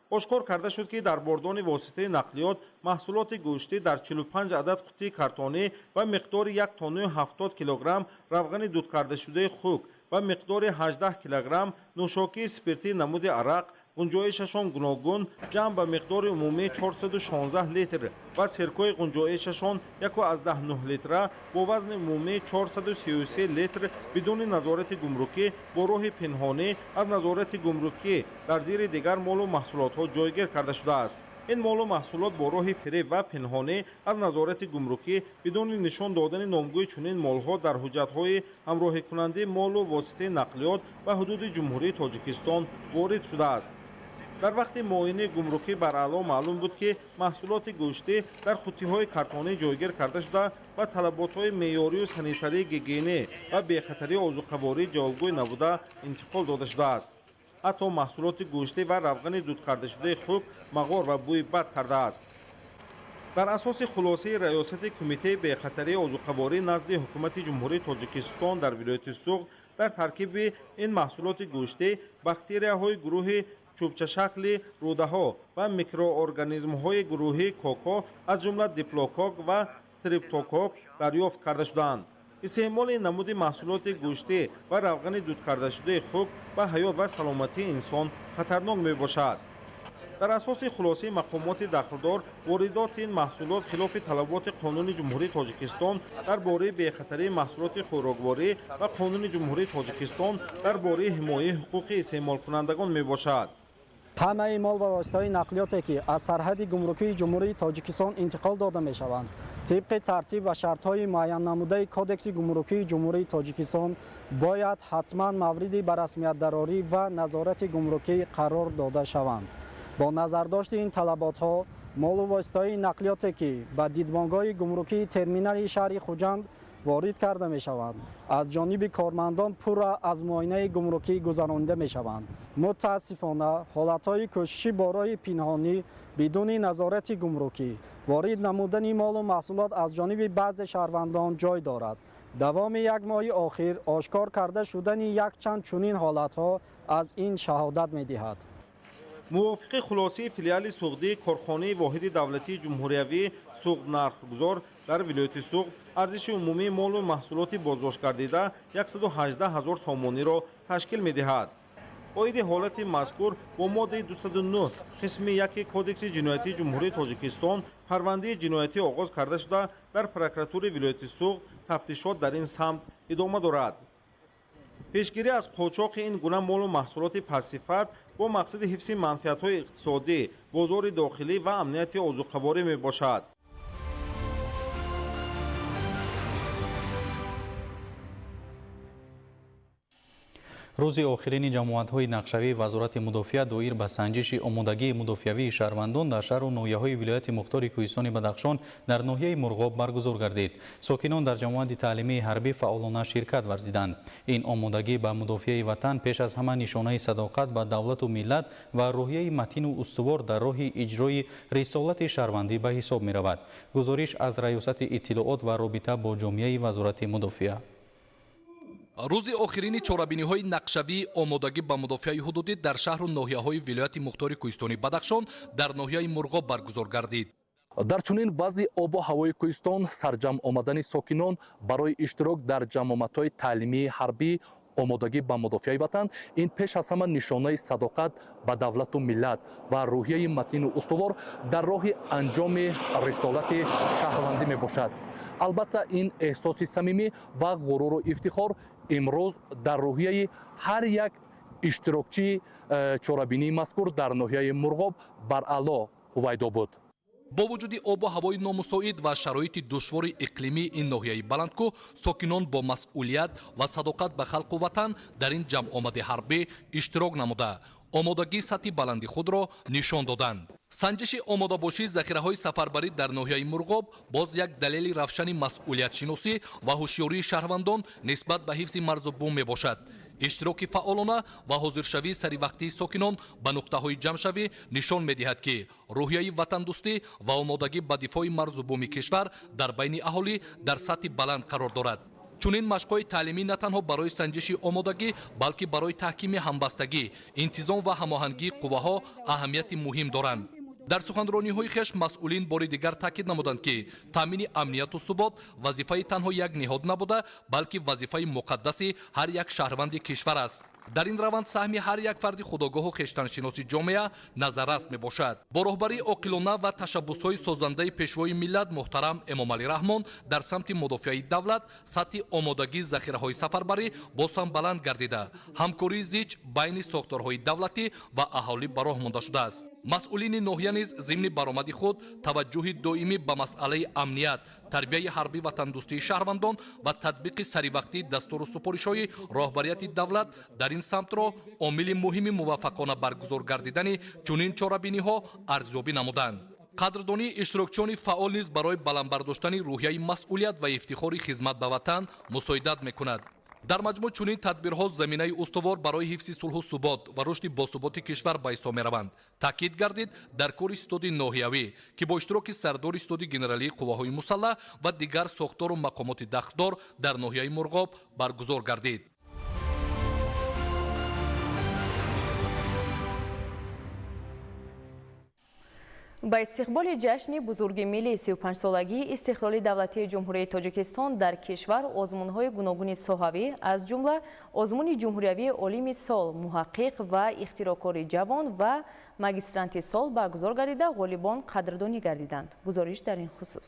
ошкор карда шуд ки дар бордони воситаи нақлиёт маҳсулоти гӯшти дар 45 адад қутии картонӣ ва миқдори 1 тонну 70 килограмм равғани дудкардашудаи хук ва миқдори 18 килограмм нӯшокии спиртии намуди арақ, ғунҷоишашон гуногун ҷамъ ба миқдори умумӣ 416 литр ва сиркои ғунҷоишашон 1,9 литра бо вазни умумӣ 433 литр бидуни назорати гумрукӣ бо роҳи пинҳонӣ аз назорати гумрукӣ дар зири дигар молу маҳсулотҳо ҷойгир карда шудааст. ин молу маҳсулот бо роҳи фиреб ва пинҳонӣ аз назорати гумрукӣ бидуни нишон додани номгӯи чунин молҳо дар ҳуҷҷатҳои ҳамроҳикунандии молу воситаи нақлиёт ба ҳудуди ҷумҳурии Тоҷикистон ворид шудааст. дар вақти муоини гумрукӣ баръало маълум буд ки маҳсулоти гӯшти дар қуттиҳои картонӣ ҷойгир карда шуда ба талаботҳои меъёрию санитарии гигиенӣ ва бехатарии озуқаворӣ ҷавобгӯй набуда интиқол дода шудааст. ҳатто маҳсулоти гӯшти ва равғани дудкардашудаи хук мағор ва бӯи бад кардааст. дар асоси хулосаи раёсати кумитаи бехатарии озуқаворӣ назди ҳукумати ҷумҳурии тоҷикистон дар вилояти суғд дар таркиби ин маҳсулоти гӯшти бактерияҳои гурӯҳи чӯбчашакли рӯдаҳо ва микроорганизмҳои гурӯҳи коко аз ҷумла диплокок ва стриптокок дарёфт карда шуданд. истеъмоли намуди маҳсулоти гӯшти ва равғани дудкардашудаи хук ба ҳаёт ва саломатии инсон хатарнок мебошад. дар асоси хулосаи мақомоти дахлдор воридоти ин маҳсулот хилофи талаботи қонуни ҷумҳурии тоҷикистон дар бораи бехатарии маҳсулоти хӯрокворӣ ва қонуни ҷумҳурии тоҷикистон дар бораи ҳимояи ҳуқуқи истеъмолкунандагон мебошад. ҳамаи мол ва воситаҳои нақлиёте ки аз сарҳади гумрукии ҷумҳурии тоҷикистон интиқол дода мешаванд тибқи тартиб ва шартҳои муайяннамудаи кодекси гумрукии ҷумҳурии тоҷикистон бояд ҳатман мавриди ба расмиятдарорӣ ва назорати гумрукӣ қарор дода шаванд. бо назардошти ин талаботҳо молу воситаҳои нақлиёте ки ба дидбонгоҳи гумрукии терминали шаҳри хуҷанд ворид карда мешаванд аз ҷониби кормандон пурра аз муоинаи гумрукӣ гузаронида мешаванд. мутаассифона ҳолатҳои кӯшиши бо роҳи пинҳонӣ бидуни назорати гумрукӣ ворид намудани молу маҳсулот аз ҷониби баъзе шаҳрвандон ҷой дорад. давоми як моҳи охир ошкор карда шудани якчанд чунин ҳолатҳо аз ин шаҳодат медиҳад. мувофиқи хулосаи филиали суғдӣ корхонаи воҳиди давлатии ҷумҳуриявӣ суғднархгузор дар вилояти суғд арзиши умумии молу маҳсулоти боздоштгардида 118 000 сомониро ташкил медиҳад. оиди ҳолати мазкур бо моддаи 209 қисми 1 кодекси ҷиноятии ҷумҳурии тоҷикистон парвандаи ҷиноятӣ оғоз карда шуда дар прокуратураи вилояти суғд тафтишот дар ин самт идома дорад. пешгирӣ аз қочоқи ин гуна молу маҳсулоти пассифат бо мақсади ҳифзи манфиатҳои иқтисодӣ, бозори дохилӣ ва амнияти озуқаворӣ мебошад. рӯзи охирини ҷамоатҳои нақшавии вазорати мудофиа доир ба санҷиши омодагии мудофиавии шаҳрвандон дар шаҳру ноҳияҳои вилояти мухтори кӯҳистони Бадахшон дар ноҳияи Мурғоб баргузор гардид. сокинон дар ҷамоати таълимии ҳарбӣ фаъолона ширкат варзиданд. ин омодагӣ ба мудофиаи ватан пеш аз ҳама нишонаи садоқат ба давлату миллат ва рӯҳияи матину устувор дар роҳи иҷрои рисолати шаҳрвандӣ ба ҳисоб меравад. гузориш аз раёсати иттилоот ва робита бо ҷомеаи вазорати мудофиа. рӯзи охирини чорабиниҳои нақшавии омодагӣ ба мудофиаи ҳудудӣ дар шаҳру ноҳияҳои вилояти мухтори кӯҳистони Бадахшон дар ноҳияи Мурғоб баргузор гардид. дар чунин вазъи обу ҳавои кӯҳистон сарҷамъ омадани сокинон барои иштирок дар ҷамоматҳои таълимии ҳарбӣ омодагӣ ба мудофиаи ватан ин пеш аз ҳама нишонаи садоқат ба давлату миллат ва рӯҳияи матину устувор дар роҳи анҷоми рисолати шаҳрвандӣ мебошад. албатта ин эҳсоси самимӣ ва ғуруру ифтихор имрӯз дар рӯҳияи ҳар як иштирокчии чорабинии мазкур дар ноҳияи Мурғоб баръало ҳувайдо буд. бо вуҷуди обу ҳавои номусоид ва шароити душвори иқлимии ин ноҳияи баландкӯҳ сокинон бо масъулият ва садоқат ба халқу ватан дар ин ҷамъомади ҳарбӣ иштирок намуда омодагии сатҳи баланди худро нишон доданд. санҷиши омодабошии захираҳои сафарбарӣ дар ноҳияи Мурғоб боз як далели равшани масъулиятшиносӣ ва ҳушёрии шаҳрвандон нисбат ба ҳифзи марзу бум мебошад. иштироки фаъолона ва ҳозиршавии саривақтии сокинон ба нуқтаҳои ҷамъшавӣ нишон медиҳад ки рӯҳияи ватандӯстӣ ва омодагӣ ба дифои марзу буми кишвар дар байни аҳолӣ дар сатҳи баланд қарор дорад. чунин машқҳои таълимӣ на танҳо барои санҷиши омодагӣ балки барои таҳкими ҳамбастагӣ интизом ва ҳамоҳангии қувваҳо аҳамияти муҳим доранд. дар суханрониҳои хеш масъулин бори дигар таъкид намуданд ки таъмини амнияту субот вазифаи танҳо як неҳод набуда балки вазифаи муқаддаси ҳар як шаҳрванди кишвар аст. дар ин раванд саҳми ҳар як фарди худогоҳу хештаншиноси ҷомеа назарраст мебошад. бо роҳбарии оқилона ва ташаббусҳои созандаи пешвои миллат муҳтарам Эмомалӣ Раҳмон дар самти мудофиаи давлат сатҳи омодагии захираҳои сафарбарӣ боз ҳам баланд гардида ҳамкории зич байни сохторҳои давлатӣ ва аҳолӣ ба роҳ монда шудааст. масъулини ноҳия низ зимни баромади худ таваҷҷӯҳи доимӣ ба масъалаи амният, тарбияи ҳарбӣ ватандӯстии шаҳрвандон ва татбиқи саривақтии дастуру супоришҳои роҳбарияти давлат дар ин самтро омили муҳими муваффақона баргузор гардидани чунин чорабиниҳо арзёбӣ намуданд. қадрдонии иштирокчиёни фаъол низ барои баландбардоштани рӯҳияи масъулият ва ифтихори хизмат ба ватан мусоидат мекунад. дар маҷмӯъ чунин тадбирҳо заминаи устувор барои ҳифзи сулҳу субот ва рушди босуботи кишвар ба ҳисоб мераванд. таъкид гардид дар кори истоди ноҳиявӣ ки бо иштироки сардори истоди генералии қувваҳои мусаллаҳ ва дигар сохтору мақомоти дахтдор дар ноҳияи Мурғоб баргузор гардид. ба истиқболи ҷашни бузурги миллии 35-солагии истиқлоли давлатии ҷумҳурии Тоҷикистон дар кишвар озмунҳои гуногуни соҳавӣ аз ҷумла озмуни ҷумҳуриявии олими сол, муҳаққиқ ва ихтирокори ҷавон ва магистранти сол баргузор гардида ғолибон қадрдонӣ гардиданд. гузориш дар ин хусус.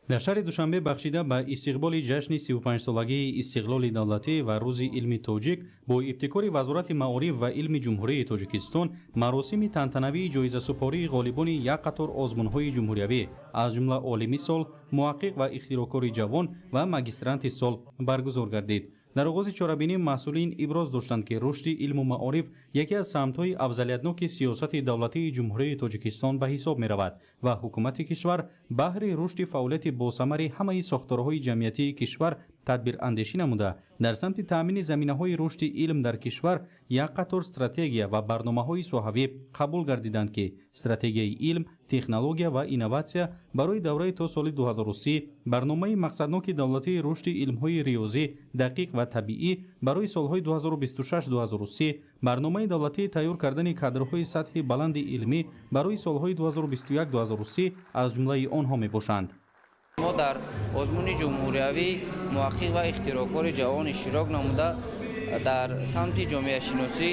дар шаҳри душанбе бахшида ба истиқболи ҷашни 35-солагии истиқлоли давлатӣ ва рӯзи илми тоҷик бо ибтикори вазорати маориф ва илми ҷумҳурии Тоҷикистон маросими тантанавии ҷоизасупории ғолибони як қатор озмунҳои ҷумҳуриявӣ аз ҷумла олими сол, муҳаққиқ ва ихтирокори ҷавон ва магистранти сол баргузор гардид. дар оғози чорабинӣ масъулин иброз доштанд ки рушди илму маориф яке аз самтҳои афзалиятноки сиёсати давлатии ҷумҳурии Тоҷикистон ба ҳисоб меравад ва ҳукумати кишвар баҳри рушди фаъолияти босамари ҳамаи сохторҳои ҷамъиятии кишвар тадбирандешӣ намуда дар самти таъмини заминаҳои рушди илм дар кишвар як қатор стратегия ва барномаҳои соҳавӣ қабул гардиданд ки стратегияи илм, технология ва инноватсия барои давраи то соли 2030, барномаи мақсадноки давлатии рушди илмҳои риёзӣ, дақиқ ва табиӣ барои солҳои 2026-2030, барномаи давлатии тайёр кардани кадрҳои сатҳи баланди илмӣ барои солҳои 2021-2030 аз ҷумлаи онҳо мебошанд. мо дар озмуни ҷумҳуриявӣ муҳаққиқ ва ихтирокори ҷавон иштирок намуда дар самти ҷомеашиносӣ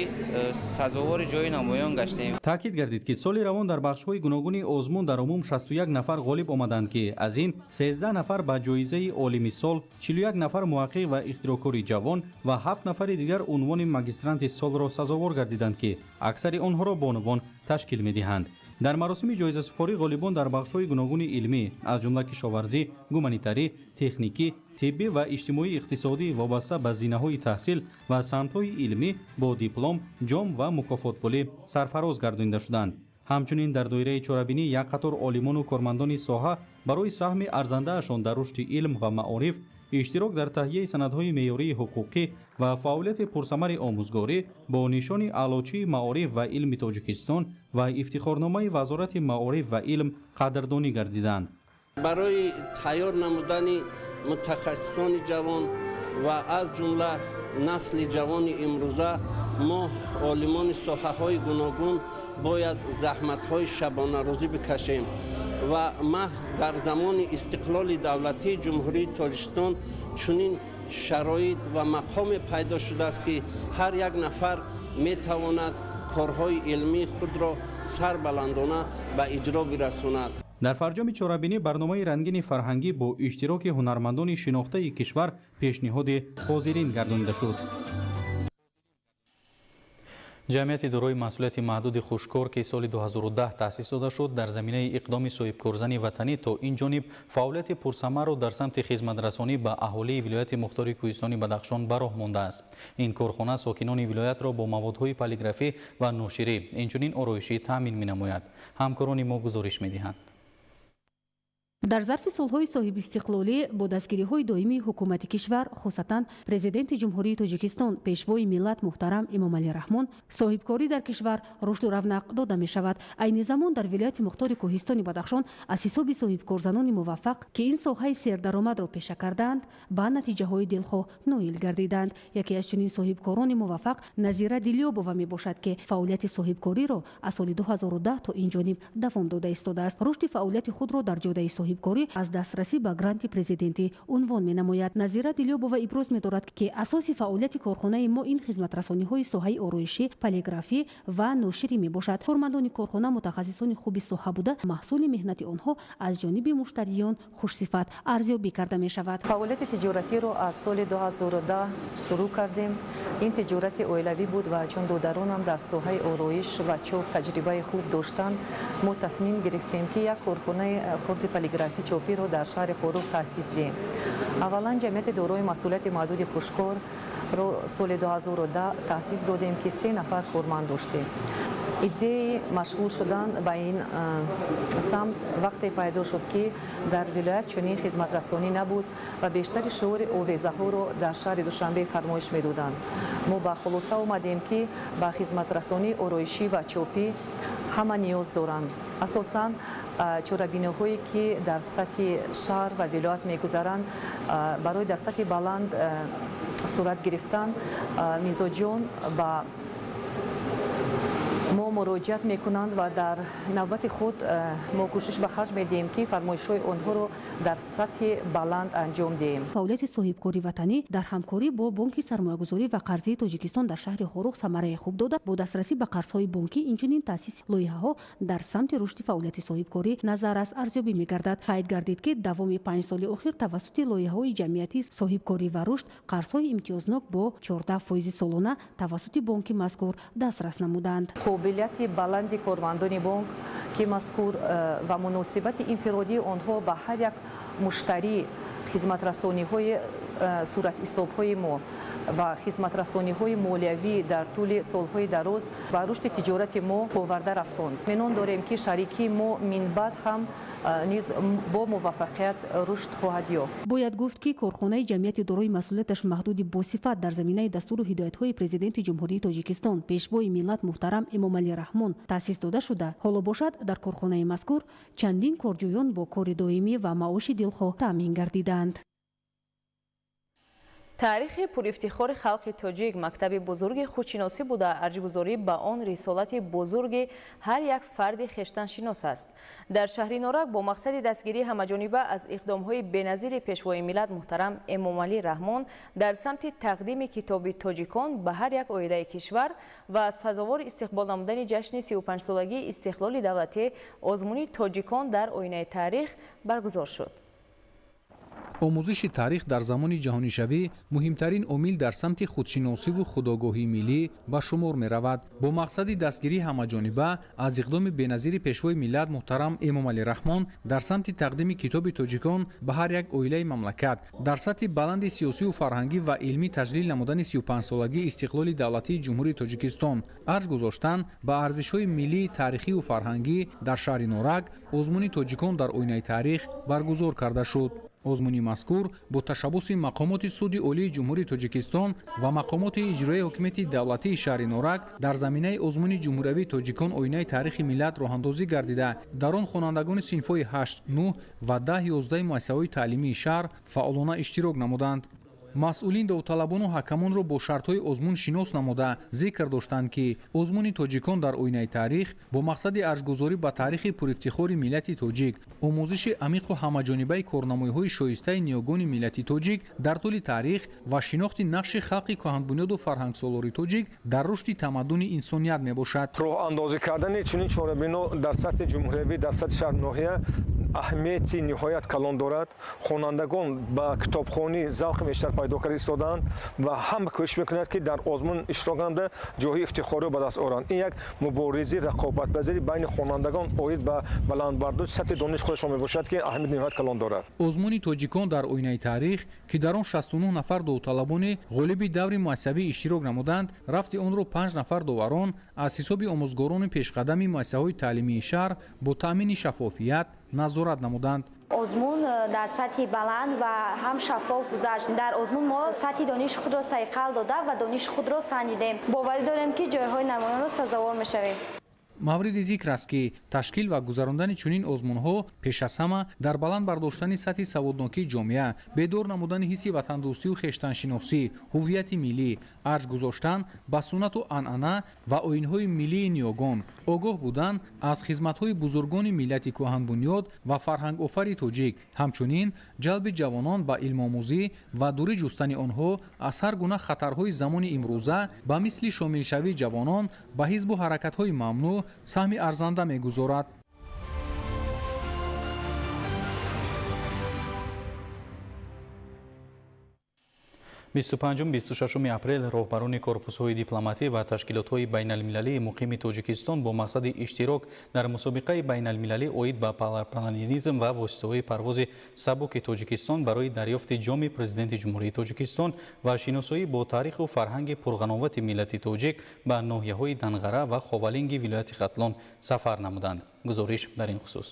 сазовори ҷои намоён гаштем. таъкид гардид ки соли равон дар бахшҳои гуногуни озмун дар умум 61 нафар ғолиб омаданд ки аз ин 13 нафар ба ҷоизаи олими сол, 41 нафар муҳаққиқ ва ихтирокори ҷавон ва 7 нафари дигар унвони магистранти солро сазовор гардиданд ки аксари онҳоро бонувон ташкил медиҳанд. дар маросими ҷоизасупорӣ ғолибон дар бахшҳои гуногуни илмӣ аз ҷумла кишоварзӣ, гуманитарӣ, техникӣ, тиббӣ ва иҷтимоӣ иқтисодӣ вобаста ба зинаҳои таҳсил ва самтҳои илмӣ бо диплом, ҷом ва мукофотпулӣ сарфароз гардонида шуданд. ҳамчунин дар доираи чорабинӣ як қатор олимону кормандони соҳа барои саҳми арзандаашон дар рушди илм ва маориф, иштирок дар таҳияи санадҳои меъёрии ҳуқуқӣ ва фаъолияти пурсамари омӯзгорӣ бо нишони аълочии маориф ва илми Тоҷикистон ва ифтихорномаи вазорати маориф ва илм қадрдонӣ гардиданд. барои тайёр намудани мутахассисони ҷавон ва аз ҷумла насли ҷавони имрӯза мо олимони соҳаҳои гуногун бояд заҳматҳои шабонарӯзӣ бикашем ва маҳз дар замони истиқлоли давлатии ҷумҳурии Тоҷикистон чунин шароит ва мақоме пайдо шудааст ки ҳар як нафар метавонад корҳои илмии худро сарбаландона ба иҷро бирасонад. дар фарҷоми чорабинӣ барномаи рангини фарҳангӣ бо иштироки ҳунармандони шинохтаи кишвар пешниҳоди ҳозирин гардонида шуд. ҷамъияти дорои масъулияти маҳдуди хушкор ки соли 2010 таъсис дода шуд дар заминаи иқдоми соҳибкорзани ватанӣ то ин ҷониб фаъолияти пурсамарро дар самти хизматрасонӣ ба аҳолии вилояти мухтори Кӯҳистони Бадахшон ба роҳ мондааст. ин корхона сокинони вилоятро бо маводҳои полиграфӣ ва ноширӣ инчунин ороишӣ таъмин менамояд. ҳамкорони мо гузориш медиҳанд. дар зарфи солҳои соҳибистиқлолӣ бо дастгириҳои доимии ҳукумати кишвар, хусатан президенти ҷумҳурии Тоҷикистон пешвои миллат муҳтарам Эмомалӣ Раҳмон, соҳибкорӣ дар кишвар рушду равнақ дода мешавад. айни замон дар вилояти мухтори Кӯҳистони Бадахшон аз ҳисоби соҳибкорзанони муваффақ ки ин соҳаи сердаромадро пеша карданд ба натиҷаҳои дилхоҳ ноил гардиданд. яке аз чунин соҳибкорони муваффақ Назира Дилёбова мебошад ки фаъолияти соҳибкориро аз соли 2010 то ин ҷониб давом дода истодааст. рушди фаъолияти худро дар ҷодаи соҳибкорӣ аз дастрасӣ ба гранти президентӣ унвон менамояд. Назира Дилёбова иброз медорад ки асоси фаъолияти корхонаи мо ин хизматрасониҳои соҳаи ороишӣ, полиграфӣ ва ноширӣ мебошад. кормандони корхона мутахассисони хуби соҳа буда маҳсули меҳнати онҳо аз ҷониби муштариён хушсифат арзёбӣ карда мешавад. фаъолияти тиҷоратиро аз соли 2010 шурӯъ кардем. ин тиҷорати оилавӣ буд ва чун додаронам дар соҳаи ороиш ва чоп таҷрибаи хуб доштанд, мо тасмим гирифтем ки як корхонаи хурди полиграфӣ чопиро дар шаҳри Хорух таъсис диҳем. аввалан ҷамъияти дорои масъулияти маҳдуди хушкорро соли 2010 таъсис додем ки 3 нафар корманд доштем. идеи машғул шудан ба ин самт вақте пайдо шуд ки дар вилоят чунин хизматрасонӣ набуд ва бештари шуури овезаҳоро дар шаҳри душанбе фармоиш медоданд. мо ба хулоса омадем ки ба хизматрасонӣ ороишӣ ва чопӣ ҳама ниёз доранд. асосан чорабиниҳое ки дар сатҳи шаҳр ва вилоят мегузаранд барои дар сатҳи баланд сурат гирифтан мизоҷиён ба мо муроҷиат мекунанд ва дар навбати худ мо кӯшиш ба харҷ медиҳем ки фармоишҳои онҳоро дар сатҳи баланд анҷом диҳем. фаъолияти соҳибкори ватанӣ дар ҳамкорӣ бо бонки сармоягузорӣ ва қарзии тоҷикистон дар шаҳри хорух самараи хуб дода бо дастрасӣ ба қарзҳои бонкӣ инчунин таъсиси лоиҳаҳо дар самти рушди фаъолияти соҳибкорӣ назар аз арзёбӣ мегардад. қайд гардид ки давоми 5 соли охир тавассути лоиҳаҳои ҷамъияти соҳибкорӣ ва рушд қарзҳои имтиёзнок бо 14% солона тавассути бонки мазкур дастрас намуданд. қобилияти баланди кормандони бонк ки мазкур ва муносибати инфиродии онҳо ба ҳар як муштарӣ хизматрасониҳои суратҳисобҳои мо ва хизматрасониҳои молиявӣ дар тӯли солҳои дароз ба рушди тиҷорати мо поварда расонд. менон дорем ки шарикии мо минбаъд ҳам низ бо муваффақият рушд хоҳад ёфт. бояд гуфт ки корхонаи ҷамъияти дорои масъулияташ маҳдуди босифат дар заминаи дастуру ҳидоятҳои президенти ҷумҳурии тоҷикистон пешвои миллат муҳтарам Эмомалӣ Раҳмон таъсис дода шуда, ҳоло бошад дар корхонаи мазкур чандин корҷӯён бо кори доимӣ ва маоши дилхоҳ таъмин гардиданд. таърихи пурифтихори халқи тоҷик мактаби бузурги худшиносӣ буда арҷгузорӣ ба он рисолати бузурги ҳар як фарди хештаншинос аст. дар шаҳри Норак бо мақсади дастгирии ҳамаҷониба аз иқдомҳои беназири пешвои миллат муҳтарам Эмомалӣ Раҳмон дар самти тақдими китоби тоҷикон ба ҳар як оилаи кишвар ва сазовори истиқбол намудани ҷашни 35-солагии истиқлоли давлатӣ озмуни тоҷикон дар оинаи таърих баргузор шуд. омӯзиши таърих дар замони ҷаҳонишавӣ муҳимтарин омил дар самти худшиносиву худогоҳии миллӣ ба шумор меравад. бо мақсади дастгирии ҳамаҷониба аз иқдоми беназири пешвои миллат муҳтарам Эмомалӣ Раҳмон дар самти тақдими китоби тоҷикон ба ҳар як оилаи мамлакат дар сатҳи баланди сиёсиву фарҳангӣ ва илмӣ таҷлил намудани 35-солагии истиқлоли давлатии ҷумҳурии Тоҷикистон арз гузоштан ба арзишҳои миллии таърихиву фарҳангӣ дар шаҳри Норак озмуни тоҷикон дар оинаи таърих баргузор карда шуд. озмуни мазкур бо ташаббуси мақомоти суди олии ҷумҳурии Тоҷикистон ва мақомоти иҷроии ҳокимияти давлатии шаҳри Норак дар заминаи озмуни ҷумҳуриявии тоҷикон оинаи таърихи миллат роҳандозӣ гардида, дар он хонандагони синфҳои 8, 9 ва 10-11 муассисаҳои таълимии шаҳр фаъолона иштирок намуданд. масъулин довталабону ҳакамонро бо шартҳои озмун шинос намуда зикр доштанд ки озмуни тоҷикон дар оинаи таърих бо мақсади арзгузорӣ ба таърихи пурифтихори миллати тоҷик, омӯзиши амиқу ҳамаҷонибаи корнамоиҳои шоистаи ниёгони миллати тоҷик дар тӯли таърих ва шинохти нақши халқи коҳанбунёду фарҳангсолори тоҷик дар рушди тамаддуни инсоният мебошад. роҳандозӣ кардани чунин чорабино дар сатҳи ҷумҳуриявӣ дар сатҳи шаҳри ноҳия аҳамияти ниҳоят калон дорад. хонандагон ба китобхонӣ завқи бештар пайдо карда истоданд ва ҳама кӯшиш мекунад ки дар озмун иштирок намуда ҷоҳи ифтихориро ба даст оранд. ин як муборизаи рақобатпазири байни хонандагон оид ба баландбардошти сатҳи дониш худашон мебошад ки аҳамияти ниҳоят калон дорад. озмуни тоҷикон дар оинаи таърих ки дар он 69 нафар довталабони ғолиби даври муассисавӣ иштирок намуданд, рафти онро 5 нафар доварон аз ҳисоби омӯзгорони пешқадами муассисаҳои таълимии шаҳр бо таъмини шаффофият назорат намуданд. озмун дар сатҳи баланд ва ҳам шаффоф гузашт. дар озмун мо сатҳи дониши худро сайқал дода ва дониши худро санҷидем. боварӣ дорем ки ҷойҳои намоёнро сазовор мешавем. мавриди зикр аст ки ташкил ва гузарондани чунин озмунҳо пеш аз ҳама дар баланд бардоштани сатҳи саводнокии ҷомеа, бедор намудани ҳисси ватандӯстиву хештаншиносӣ, ҳуввияти миллӣ, арз гузоштан ба суннату анъана ва оинҳои миллии ниёгон, огоҳ будан аз хизматҳои бузургони миллати кӯҳанбунёд ва фарҳангофари тоҷик, ҳамчунин ҷалби ҷавонон ба илмомӯзӣ ва дурӣ ҷустани онҳо аз ҳар гуна хатарҳои замони имрӯза ба мисли шомилшавии ҷавонон ба ҳизбу ҳаракатҳои мамнӯъ саҳми арзанда мегузорад. 25-26 апрел роҳбарони корпусҳои дипломатӣ ва ташкилотҳои байналмилалии муқими тоҷикистон бо мақсади иштирок дар мусобиқаи байналмилалӣ оид ба парапланеризм ва воситаҳои парвози сабуки тоҷикистон барои дарёфти ҷоми президенти ҷумҳурии тоҷикистон ва шиносоӣ бо таъриху фарҳанги пурғановати миллати тоҷик ба ноҳияҳои Данғара ва Ховалинги вилояти Хатлон сафар намуданд. Гузориш дар ин хусус.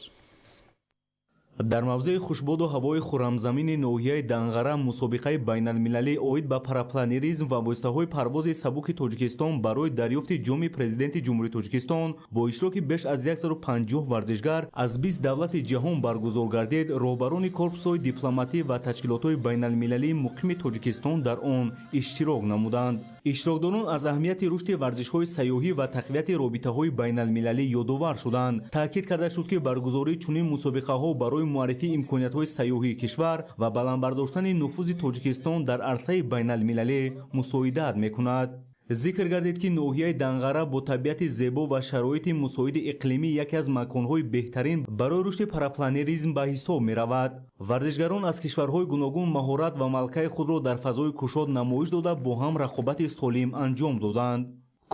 дар мавзеи хушбоду ҳавои хуррамзамини ноҳияи Данғара мусобиқаи байналмилалӣ оид ба парапланеризм ва воситаҳои парвози сабуки Тоҷикистон барои дарёфти ҷоми президенти ҷумҳурии Тоҷикистон бо иштироки беш аз 150 варзишгар аз 20 давлати ҷаҳон баргузор гардид. Роҳбарони корпусҳои дипломатӣ ва ташкилотҳои байналмилалии муқими Тоҷикистон дар он иштирок намуданд. иштирокдорон аз аҳамияти рушди варзишҳои сайёҳӣ ва тақвияти робитаҳои байналмилалӣ ёдовар шуданд. таъкид карда шуд ки баргузории чунин мусобиқаҳо барои муаррифии имкониятҳои сайёҳии кишвар ва баландбардоштани нуфузи Тоҷикистон дар арсаи байналмилалӣ мусоидат мекунад. зикр гардид ки ноҳияи Данғара бо табиати зебо ва шароити мусоиди иқлимӣ яке аз маконҳои беҳтарин барои рушди парапланеризм ба ҳисоб меравад. варзишгарон аз кишварҳои гуногун маҳорат ва малакаи худро дар фазои кушод намоиш дода бо ҳам рақобати солим анҷом доданд.